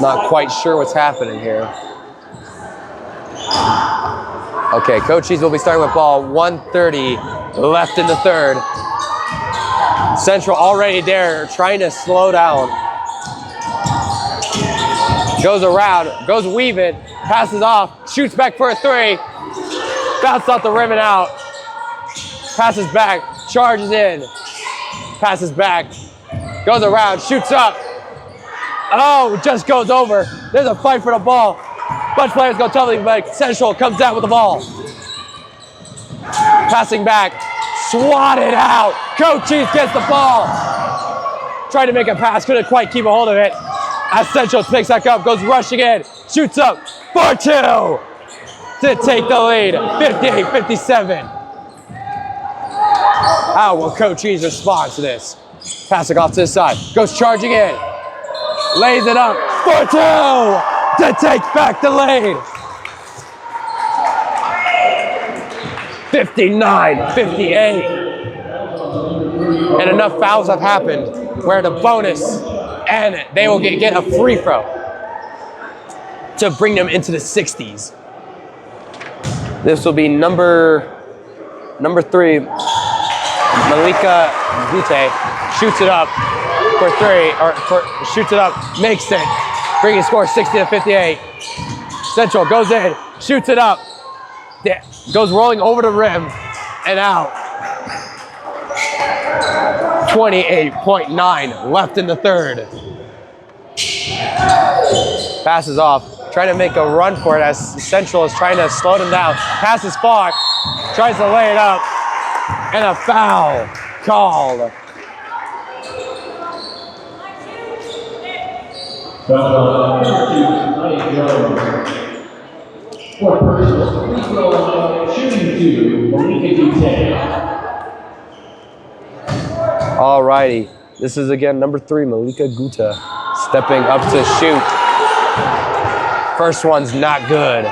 Not quite sure what's happening here. Okay, Cochise will be starting with ball. 1:30 left in the third. Central already there, trying to slow down. Goes around, goes weaving, passes off, shoots back for a three. Bounces off the rim and out. Passes back, charges in. Passes back, goes around, shoots up. Oh, just goes over. There's a fight for the ball. Bunch of players go tumbling, but Central comes out with the ball. Passing back, swatted out. Cochise gets the ball. Tried to make a pass, couldn't quite keep a hold of it. As Central picks back up, goes rushing in, shoots up for two to take the lead, 58-57. How will Cochise respond to this? Passing off to the side, goes charging in. Lays it up for two to take back the lead. 59-58. And enough fouls have happened where the bonus and they will get a free throw to bring them into the 60s. This will be number 3, Malika Gute, shoots it up. For three, shoots it up, makes it, bringing score 60-58. Central goes in, shoots it up, goes rolling over the rim and out. 28.9 left in the third. Passes off, trying to make a run for it as Central is trying to slow them down. Passes far, tries to lay it up, and a foul called. Alrighty, this is again number 3, Malika Guta, stepping up to shoot. First one's not good.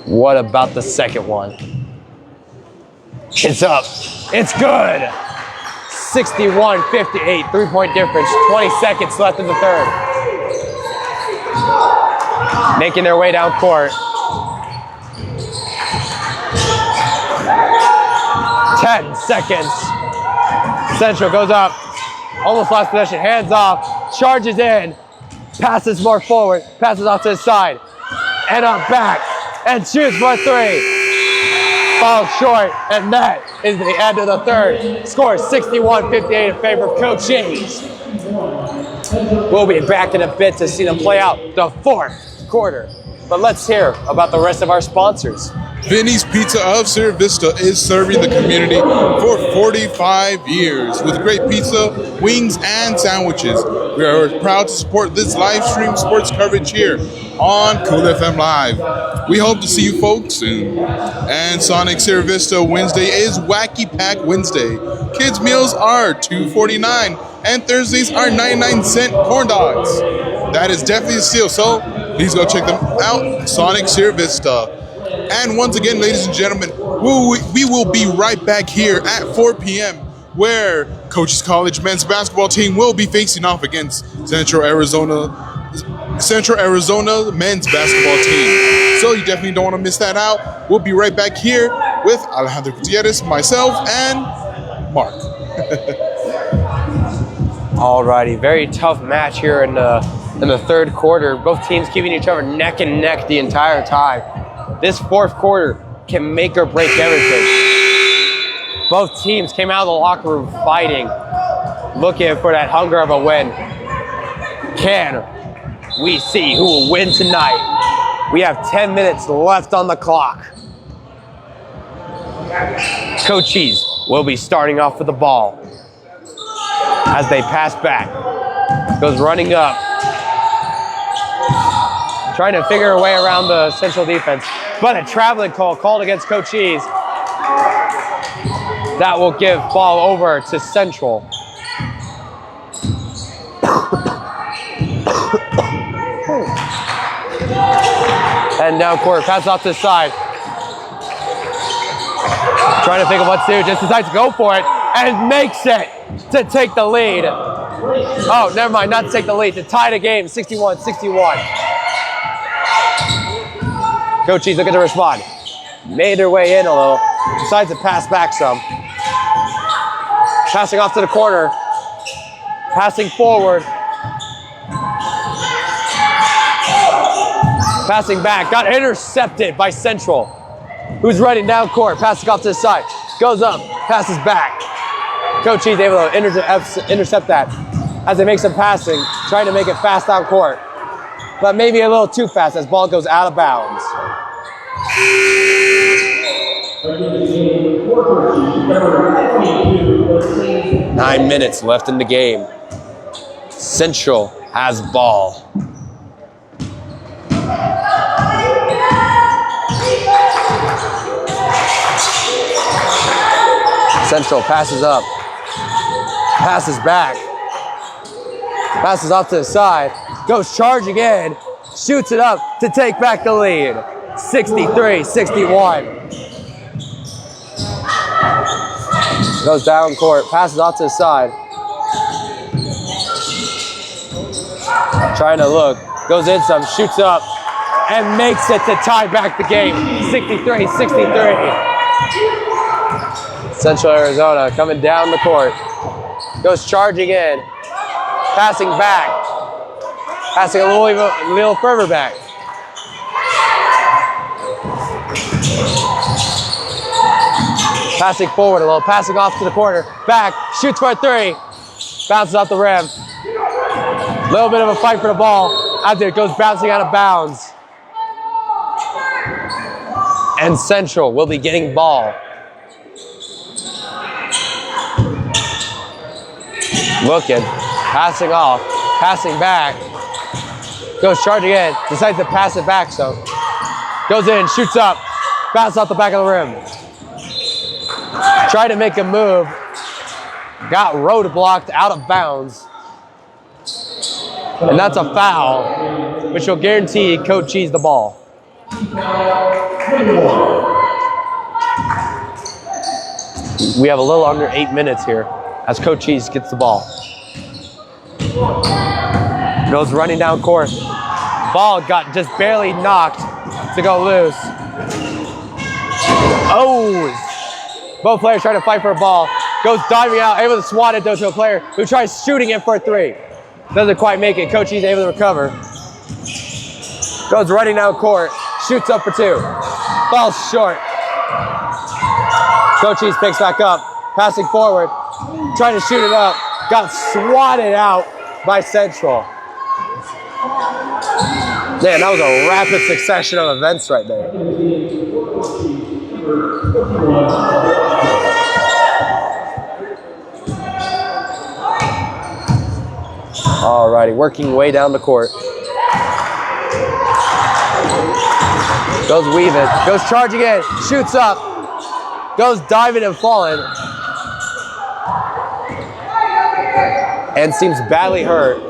What about the second one? It's up, it's good. 61-58, 3-point difference, 20 seconds left in the third. Making their way down court. 10 seconds. Central goes up, almost lost possession, hands off, charges in, passes more forward, passes off to the side, and up back, and shoots for 3. Falls short, and net. is the end of the third. Score 61-58 in favor of Cochise. We'll be back in a bit to see them play out the fourth quarter. But let's hear about the rest of our sponsors. Vinny's Pizza of Sierra Vista is serving the community for 45 years with great pizza, wings, and sandwiches. We are proud to support this live stream sports coverage here on CoolFM Live. We hope to see you folks soon. And Sonic Sierra Vista Wednesday is Wacky Pack Wednesday. Kids meals are $2.49 and Thursdays are 99-cent corn dogs. That is definitely a steal, so please go check them out, Sonic Sierra Vista. And once again, ladies and gentlemen, we will be right back here at 4 p.m. where Cochise College men's basketball team will be facing off against Central Arizona men's basketball team. So you definitely don't want to miss that out. We'll be right back here with Alejandro Gutierrez, myself, and Mark. Alrighty, very tough match here in the third quarter. Both teams keeping each other neck and neck the entire time. This fourth quarter can make or break everything. Both teams came out of the locker room fighting, looking for that hunger of a win. Can we see who will win tonight? We have 10 minutes left on the clock. Cochise will be starting off with the ball. As they pass back, goes running up, trying to figure a way around the Central defense, but a traveling call called against Cochise. That will give ball over to Central. And now court, pass off to the side. Trying to think of what to do, just decides to go for it and makes it to take the lead. Oh, never mind, not to take the lead, to tie the game, 61-61. Cochise looking to respond. Made their way in a little, decides to pass back some. Passing off to the corner, passing forward. Passing back, got intercepted by Central, who's running down court, passing off to the side. Goes up, passes back. Cochise able to intercept that as they make some passing, trying to make it fast down court. But maybe a little too fast as ball goes out of bounds. Nine minutes left in the game. Central has ball. Central passes up, passes back, passes off to the side, goes charging in, shoots it up to take back the lead. 63-61. Goes down court, passes off to the side. Trying to look, goes in some, shoots up, and makes it to tie back the game. 63-63. Central Arizona coming down the court. Goes charging in. Passing back. Passing a little further back. Passing forward a little. Passing off to the corner. Back. Shoots for a three. Bounces off the rim. Little bit of a fight for the ball. Out there, it goes bouncing out of bounds. And Central will be getting ball. Looking, passing off, passing back, goes charging in, decides to pass it back, so goes in, shoots up, bounces off the back of the rim. Tried to make a move, got roadblocked out of bounds, and that's a foul, which will guarantee Cochise the ball. We have a little under 8 minutes here as Cochise gets the ball. Goes running down court. Ball got just barely knocked to go loose. Oh! Both players trying to fight for a ball. Goes diving out, able to swat it though to a player who tries shooting it for a three. Doesn't quite make it. Cochise able to recover. Goes running down court. Shoots up for two. Ball's short. Cochise picks back up, passing forward, trying to shoot it up. Got swatted out by Central. Man, that was a rapid succession of events right there. Alrighty, working way down the court. Goes weaving, goes charging in, shoots up, goes diving and falling. And seems badly hurt.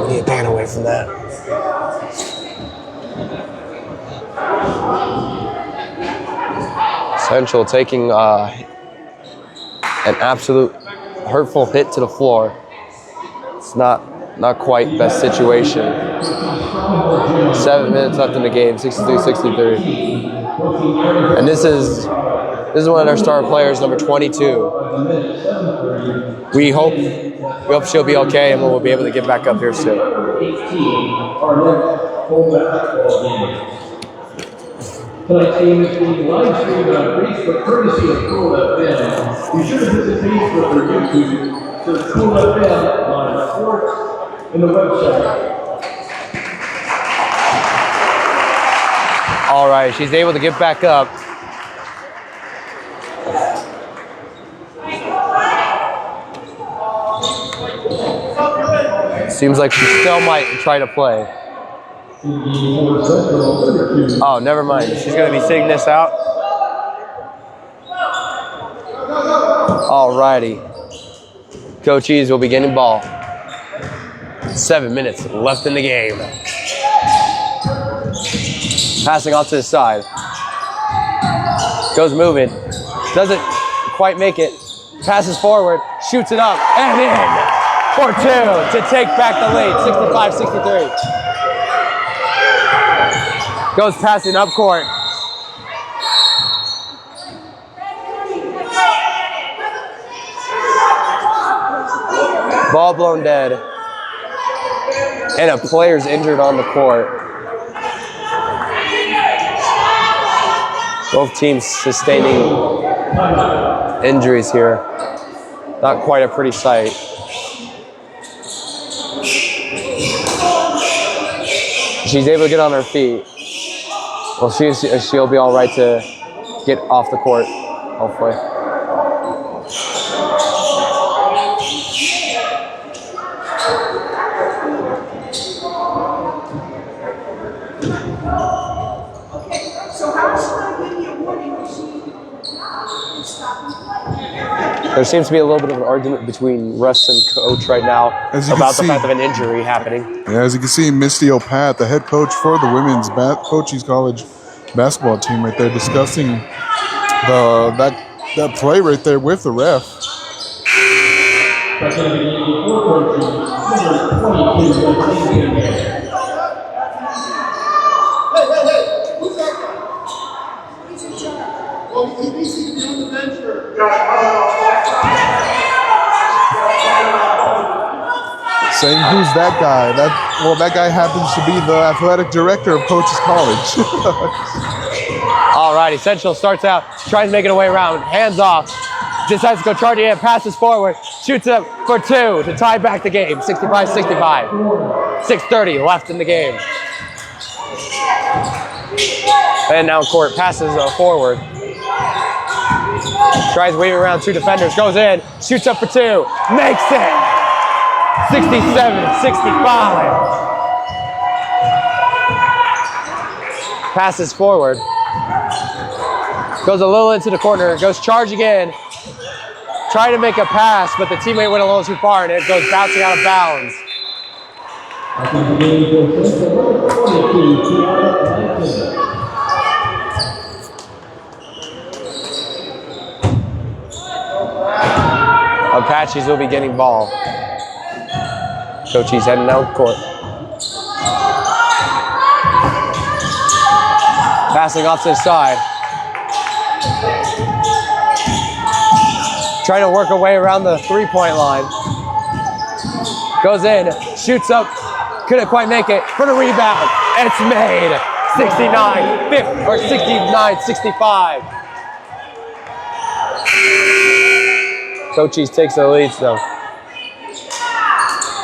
We need to pan away from that. Central taking an absolute hurtful hit to the floor. It's not quite best situation. 7 minutes left in the game, 63-63. And this is one of their star players, number 22. We hope she'll be okay and we'll be able to get back up here soon. Tonight's game is being live streamed on Facebook, courtesy of CoolFM. Be sure to visit Facebook or YouTube, search CoolFM on sports in the website. All right, she's able to get back up. Seems like she still might try to play. Oh, never mind. She's going to be sitting this out. Alrighty. Cochise will be getting ball. 7 minutes left in the game. Passing off to the side. Goes moving. Doesn't quite make it. Passes forward. Shoots it up. And in for two to take back the lead. 65-63. Goes passing up court. Ball blown dead. And a player's injured on the court. Both teams sustaining injuries here. Not quite a pretty sight. She's able to get on her feet. Well, she'll be all right to get off the court, hopefully. There seems to be a little bit of an argument between Russ and coach right now about the fact of an injury happening. Yeah, as you can see, Misty O'Pat, the head coach for the women's Cochise College basketball team right there, discussing that play right there with the ref. Saying, who's that guy? That guy happens to be the athletic director of Cochise College. Alrighty, Central starts out, tries to make it away around, hands off, decides to go charging in, passes forward, shoots it up for two to tie back the game, 65-65. 6:30 left in the game. And now court passes forward. Tries waving around two defenders, goes in, shoots up for two, makes it! 67-65. Passes forward. Goes a little into the corner, goes charging in. Trying to make a pass, but the teammate went a little too far and it goes bouncing out of bounds. Apaches will be getting ball. Cochise heading out court. Passing off to the side. Trying to work her way around the three-point line. Goes in, shoots up, couldn't quite make it for the rebound. It's made. 69-65. Cochise takes the lead still.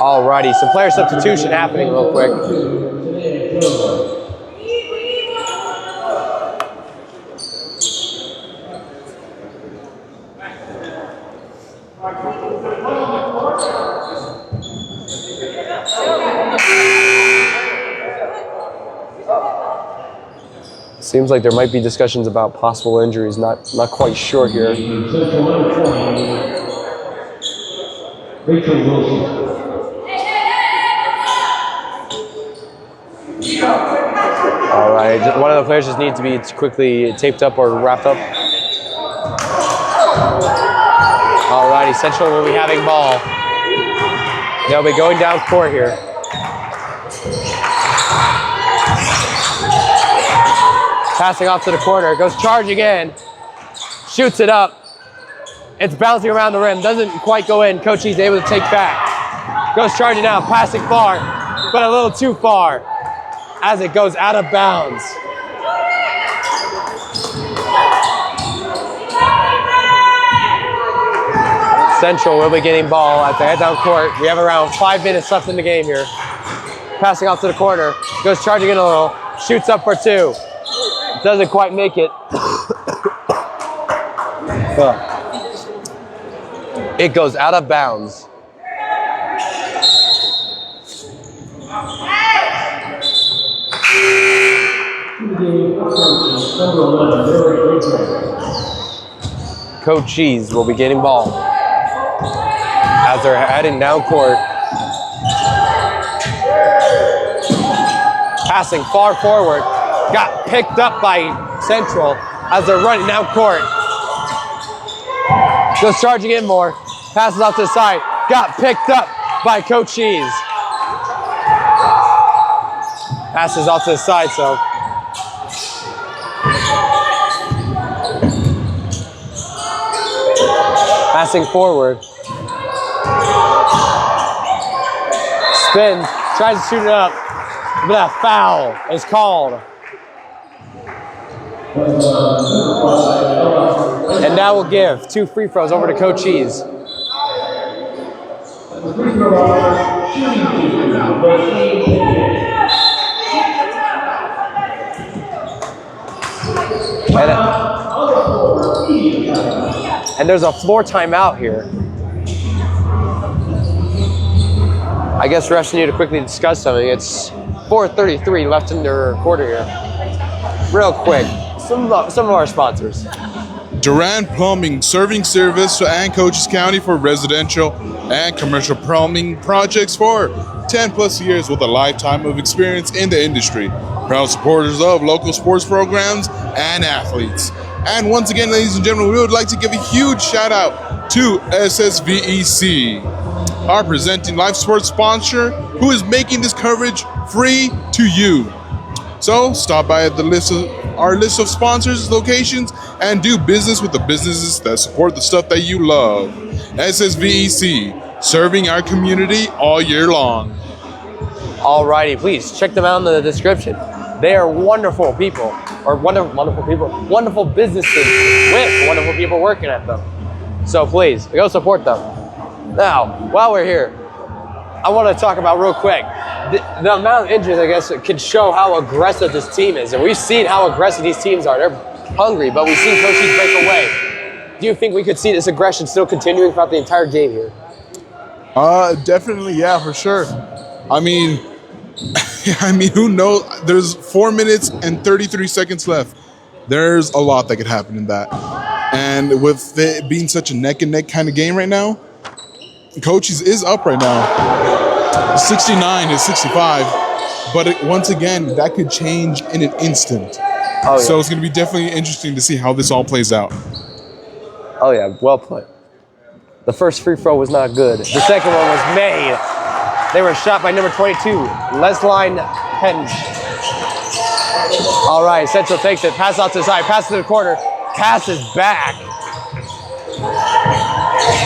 Alrighty, some player substitution happening real quick. Seems like there might be discussions about possible injuries. Not quite sure here. Rachel Wilson. All right, one of the players just needs to be quickly taped up or wrapped up. All righty, Central will be having ball. They'll be going down court here. Passing off to the corner, goes charging in, shoots it up. It's bouncing around the rim, doesn't quite go in. Cochise able to take back. Goes charging out, passing far, but a little too far as it goes out of bounds. Central will be getting ball at the head down court. We have around 5 minutes left in the game here. Passing off to the corner, goes charging in a little, shoots up for 2. Doesn't quite make it. It goes out of bounds. Cochise will be getting ball as they're heading down court. Passing far forward. Got picked up by Central as they're running down court. Goes charging in more. Passes off to the side. Got picked up by Cochise. Passes off to the side, so. Passing forward. Spins. Tries to shoot it up. But a foul is called. And now we'll give 2 free throws over to Cochise. And there's a floor timeout here. I guess refs need to quickly discuss something. It's 4:33 left in their quarter here. Real quick, some of our sponsors. Duran Plumbing, serving service and Cochise County for residential and commercial plumbing projects for 10 plus years with a lifetime of experience in the industry. Proud supporters of local sports programs and athletes. And once again, ladies and gentlemen, we would like to give a huge shout out to SSVEC, our presenting live sports sponsor, who is making this coverage free to you. So stop by at our list of sponsors locations and do business with the businesses that support the stuff that you love. SSVEC, serving our community all year long. Alrighty, please check them out in the description. They are wonderful people, or wonderful businesses with wonderful people working at them. So please, go support them. Now, while we're here, I want to talk about real quick, the amount of injuries, I guess, can show how aggressive this team is. And we've seen how aggressive these teams are. They're hungry, but we've seen Cochise break away. Do you think we could see this aggression still continuing throughout the entire game here? Definitely, yeah, for sure. I mean, who knows? There's 4 minutes and 33 seconds left. There's a lot that could happen in that. And with it being such a neck and neck kind of game right now, Cochise is up right now. 69-65. But once again, that could change in an instant. Oh, yeah. So it's going to be definitely interesting to see how this all plays out. Oh, yeah, well put. The first free throw was not good. The second one was made. They were shot by number 22, Lesline Henge. All right, Central takes it, pass out to the side, passes to the corner, passes back.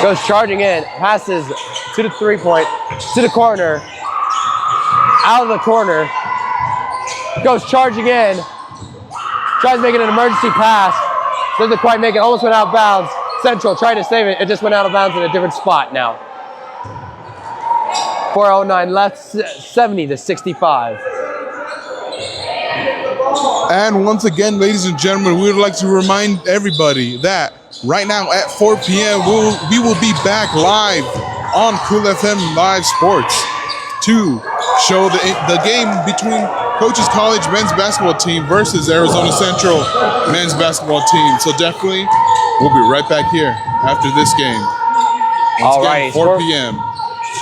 Goes charging in, passes to the 3-point, to the corner, out of the corner. Goes charging in. Tries making an emergency pass. Doesn't quite make it. Almost went out of bounds. Central tried to save it. It just went out of bounds in a different spot now. 4:09 left. 70-65. And once again, ladies and gentlemen, we would like to remind everybody that right now at 4 p.m. we will be back live on CoolFM Live Sports to show the game between Cochise College men's basketball team versus Arizona Central men's basketball team. So definitely, we'll be right back here after this game. All right, 4 p.m.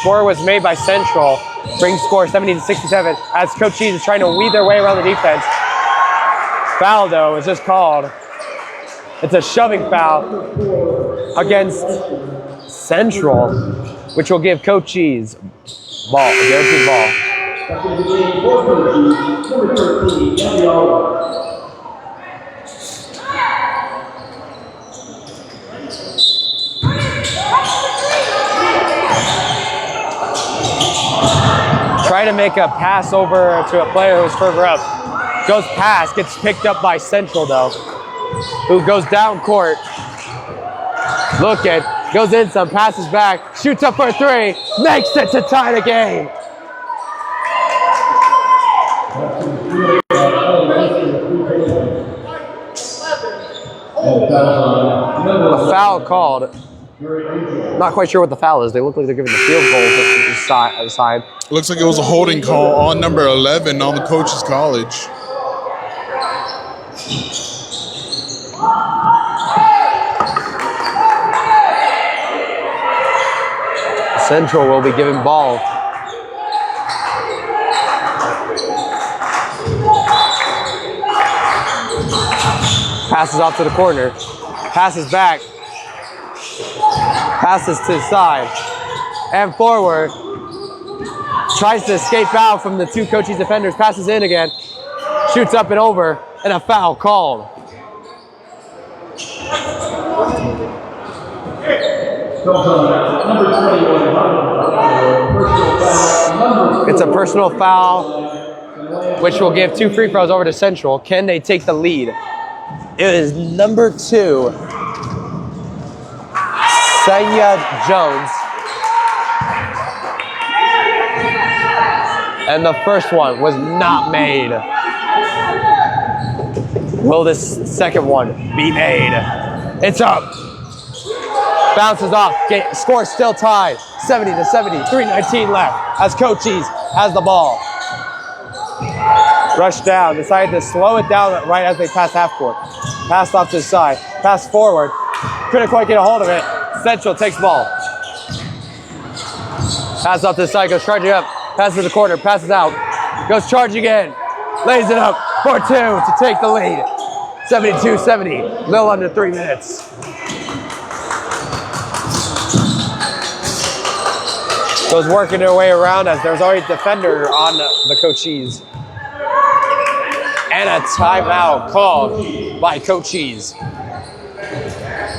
Score was made by Central. Brings score 70-67 as Cochise is trying to weed their way around the defense. Foul, though, is just called. It's a shoving foul against Central, which will give Cochise ball, a guaranteed ball. Try to make a pass over to a player who's further up. Goes past, gets picked up by Central though, who goes down court. Look at, goes in some, passes back, shoots up for a three, makes it to tie the game. A foul called. Not quite sure what the foul is. They look like they're giving the field goal to the side. Looks like it was a holding call on number 11 on the Cochise College. Central will be given ball. Passes off to the corner. Passes back. Passes to the side. And forward. Tries to escape out from the two Cochise defenders. Passes in again. Shoots up and over. And a foul called. It's a personal foul, which will give two free throws over to Central. Can they take the lead? It is number 2, Sanya Jones. And the first one was not made. Will this second one be made? It's up. Bounces off. Score still tied. 70-70. 3:19 left as Cochise has the ball. Rushed down. Decided to slow it down right as they pass half court. Passed off to the side. Pass forward. Couldn't quite get a hold of it. Central takes the ball. Pass off to the side. Goes charging up. Passes to the corner. Passes out. Goes charging in. Lays it up for 2 to take the lead. 72-70. Little under 3 minutes. Goes working their way around as there's already a defender on the Cochise. And a timeout called by Cochise.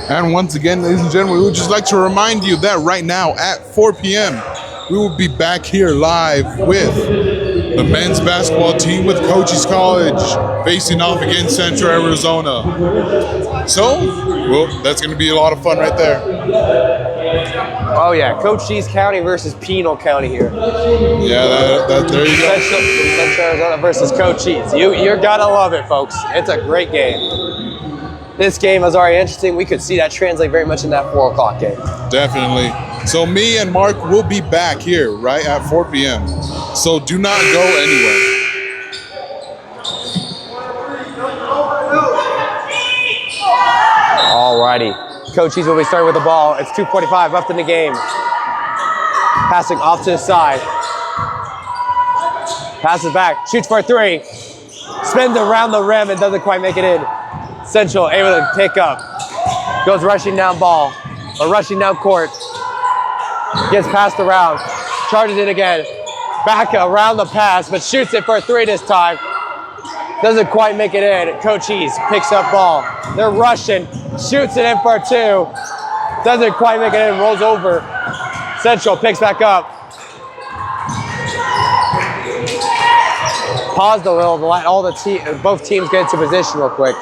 And once again, ladies and gentlemen, we would just like to remind you that right now at 4 p.m., we will be back here live with the men's basketball team with Cochise College facing off against Central Arizona. So, well, that's going to be a lot of fun right there. Oh yeah, Cochise County versus Pinal County here. Yeah, there you go. Central Arizona versus Cochise. You're gonna love it, folks. It's a great game. This game is already interesting. We could see that translate very much in that 4 o'clock game. Definitely. So me and Mark will be back here right at 4 p.m. So do not go anywhere. Alrighty. Cochise will be starting with the ball. It's 2:45 left in the game. Passing off to the side. Passes back. Shoots for a 3. Spins around the rim and doesn't quite make it in. Central able to pick up. Goes rushing down ball. Or rushing down court. Gets passed around. Charges it again. Back around the pass, but shoots it for a 3 this time. Doesn't quite make it in. Cochise picks up ball. They're rushing. Shoots it in for a 2. Doesn't quite make it in. Rolls over. Central picks back up. paused a little to let both teams get into position real quick.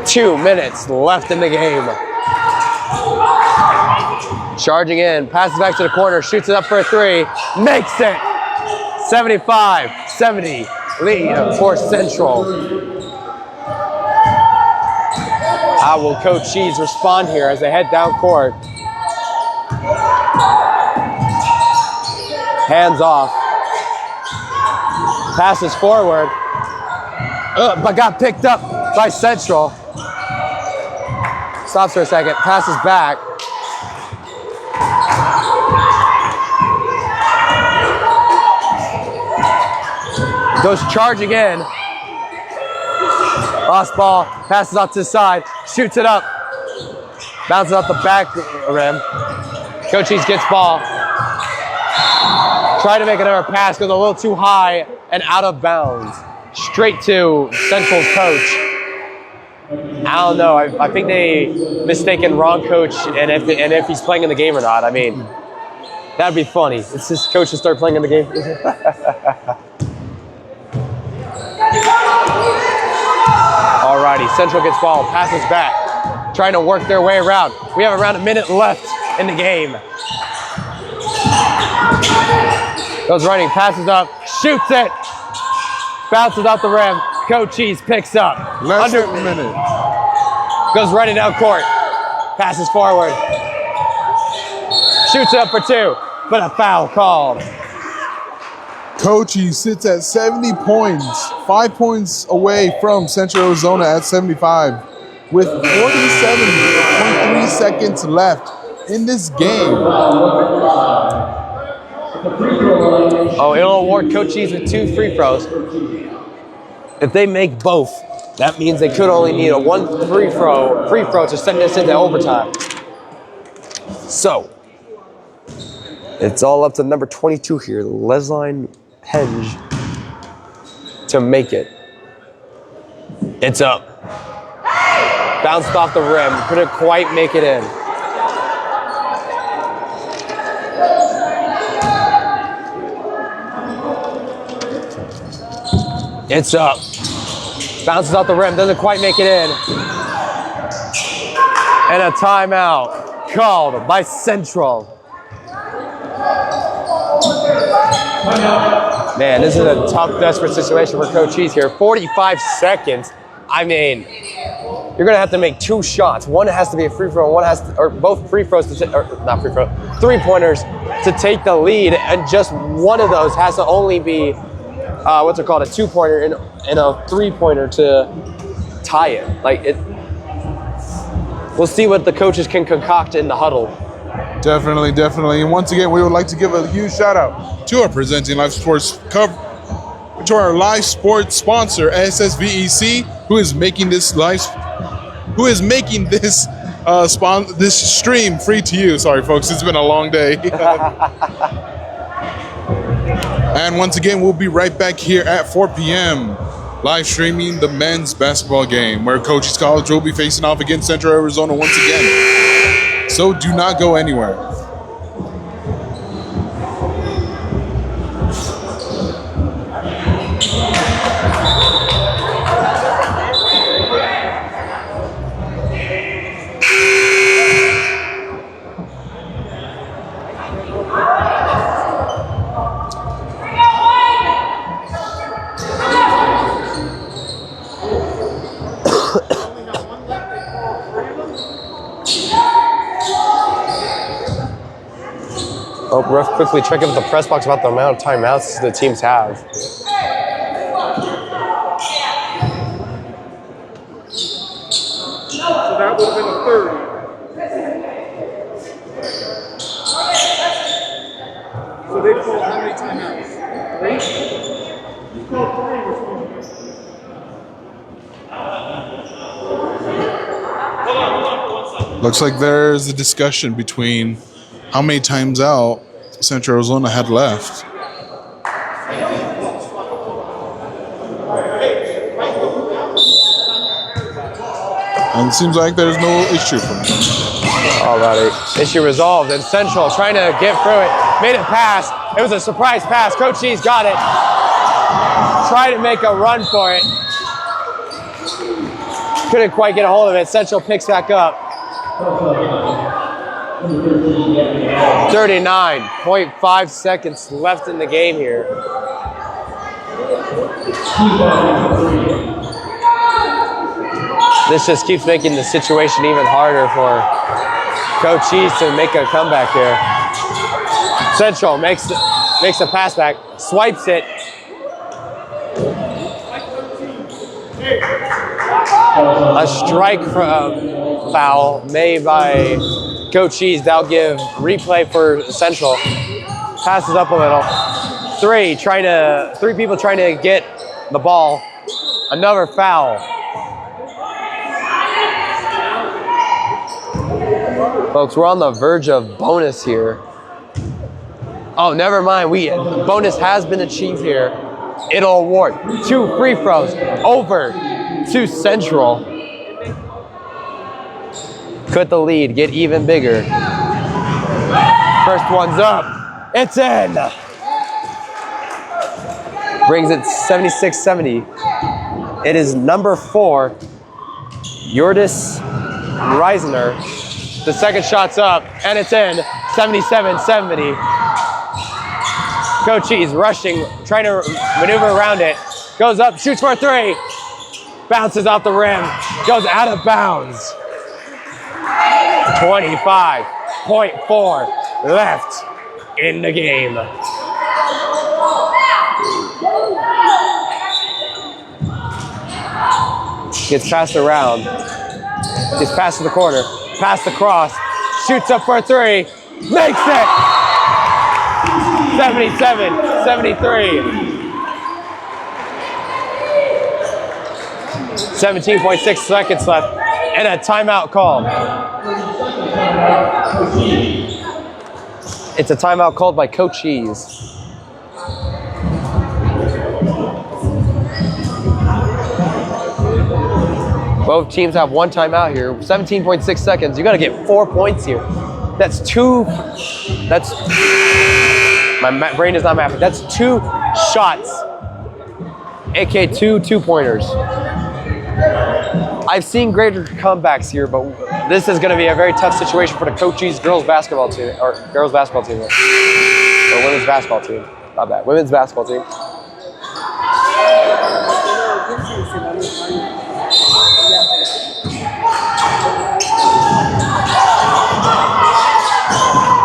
2 minutes left in the game. Charging in, passes back to the corner, shoots it up for a 3, makes it. 75-70 lead for Central. How will Cochise respond here as they head down court? Hands off. Passes forward. But got picked up by Central. Stops for a second. Passes back. Goes charging in. Lost ball. Passes off to the side. Shoots it up. Bounces off the back rim. Cochise gets ball. Try to make another pass, goes a little too high and out of bounds. Straight to Central's coach. I don't know. I think they mistaken wrong coach and if he's playing in the game or not. I mean, that'd be funny. It's this coach to start playing in the game. Alrighty, Central gets ball, passes back, trying to work their way around. We have around a minute left in the game. Goes running, passes up, shoots it, bounces off the rim. Cochise picks up. Less than a minute. Goes running down court, passes forward, shoots it up for 2, but a foul called. Cochise sits at 70 points, 5 points away from Central Arizona at 75, with 47.3 seconds left in this game. Oh, it'll award Cochise with 2 free throws. If they make both, that means they could only need a 1 free throw to send this into overtime. So, it's all up to number 22 here, Lesline Henge, to make it. It's up. Bounced off the rim, couldn't quite make it in. It's up. Bounces off the rim, doesn't quite make it in. And a timeout called by Central. Man, this is a tough, desperate situation for Cochise here. 45 seconds. I mean, you're gonna have to make 2 shots. One has to be a free throw, or both free throws, not free throw, 3-pointers to take the lead, and just one of those has to only be a 2-pointer and a 3-pointer to tie it. We'll see what the coaches can concoct in the huddle. Definitely. And once again, we would like to give a huge shout out to our presenting live sports to our live sports sponsor, SSVEC, who is making this this stream free to you. Sorry, folks, it's been a long day. And once again, we'll be right back here at 4 p.m. live streaming the men's basketball game, where Cochise College will be facing off against Central Arizona once again. So do not go anywhere. Oh, ref quickly checking with the press box about the amount of timeouts the teams have. So that would have been a 30. So they called how many timeouts? 3? You called 3. Looks like there's a discussion between how many times out Central Arizona had left. And it seems like there's no issue for me. Alrighty, issue resolved, and Central trying to get through it. Made it pass. It was a surprise pass. Cochise got it. Tried to make a run for it. Couldn't quite get a hold of it. Central picks back up. 39.5 seconds left in the game here. This just keeps making the situation even harder for Cochise to make a comeback here. Central makes a pass back, swipes it. A strike foul made by Cochise. That'll give replay for Central. Passes up a little. Three people trying to get the ball. Another foul. Folks, we're on the verge of bonus here. Oh, never mind. Bonus has been achieved here. It'll award 2 free throws over to Central. Could the lead get even bigger? First one's up. It's in. Brings it 76-70. It is number 4, Yordis Reisner. The second shot's up, and it's in. 77-70. Cochise rushing, trying to maneuver around it. Goes up, shoots for a 3. Bounces off the rim, goes out of bounds. 25.4 left in the game. Gets passed around. Gets passed to the corner. Pass across. Shoots up for a 3. Makes it! 77-73. 17.6 seconds left. And a timeout called. It's a timeout called by Cochise. Both teams have 1 timeout here. 17.6 seconds. You got to get 4 points here. That's 2. My brain is not mapping. That's 2 shots. aka 2 2-pointers. I've seen greater comebacks here, but this is going to be a very tough situation for the Cochise girls basketball team, or women's basketball team. Not bad. Women's basketball team.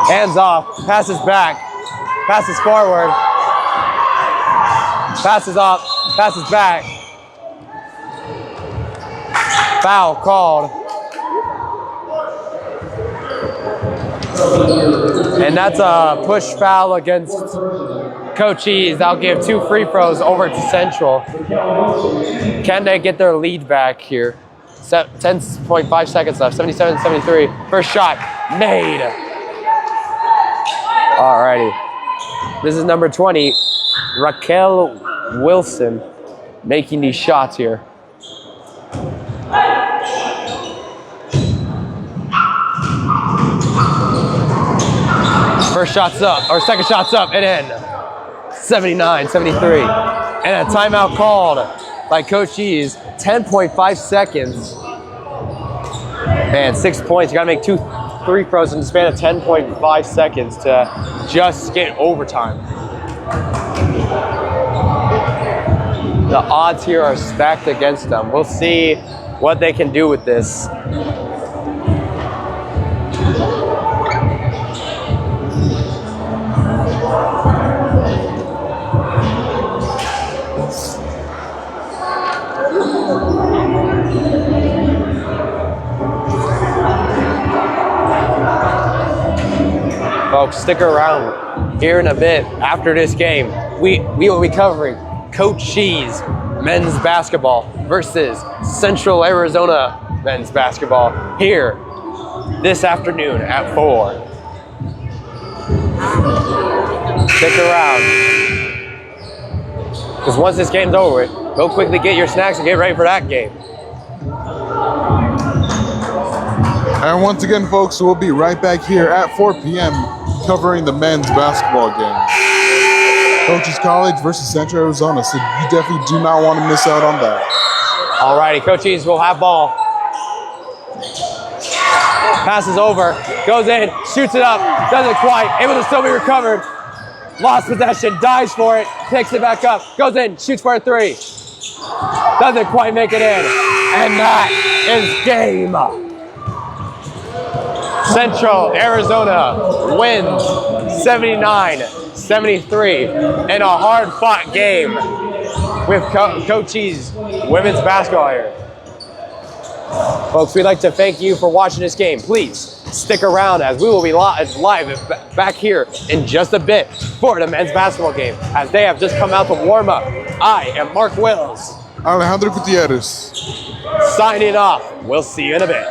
Hands off, passes back, passes forward, passes off, passes back. Foul called. And that's a push foul against Cochise. I'll give 2 free throws over to Central. Can they get their lead back here? 10.5 seconds left, 77-73. First shot made. Alrighty. This is number 20, Raquel Wilson, making these shots here. First shot's up, or second shot's up and in. 79-73. And a timeout called by Cochise. 10.5 seconds. Man, 6 points. You gotta make 2 free throws in the span of 10.5 seconds to just get overtime. The odds here are stacked against them. We'll see what they can do with this. Folks, stick around. Here in a bit, after this game, we will be covering Cochise men's basketball versus Central Arizona men's basketball here this afternoon at 4. Stick around. Because once this game's over, go quickly get your snacks and get ready for that game. And once again, folks, we'll be right back here at 4 p.m. covering the men's basketball game. Cochise College versus Central Arizona. So you definitely do not want to miss out on that. Alrighty, Cochise will have ball. Passes over, goes in, shoots it up, doesn't quite, able to still be recovered. Lost possession, dives for it, picks it back up, goes in, shoots for a three. Doesn't quite make it in. And that is game. Central Arizona wins 79-73 in a hard-fought game with Cochise women's basketball here. Folks, we'd like to thank you for watching this game. Please stick around as we will be live back here in just a bit for the men's basketball game as they have just come out to warm up. I am Mark Wills. Alejandro Gutierrez. Signing off. We'll see you in a bit.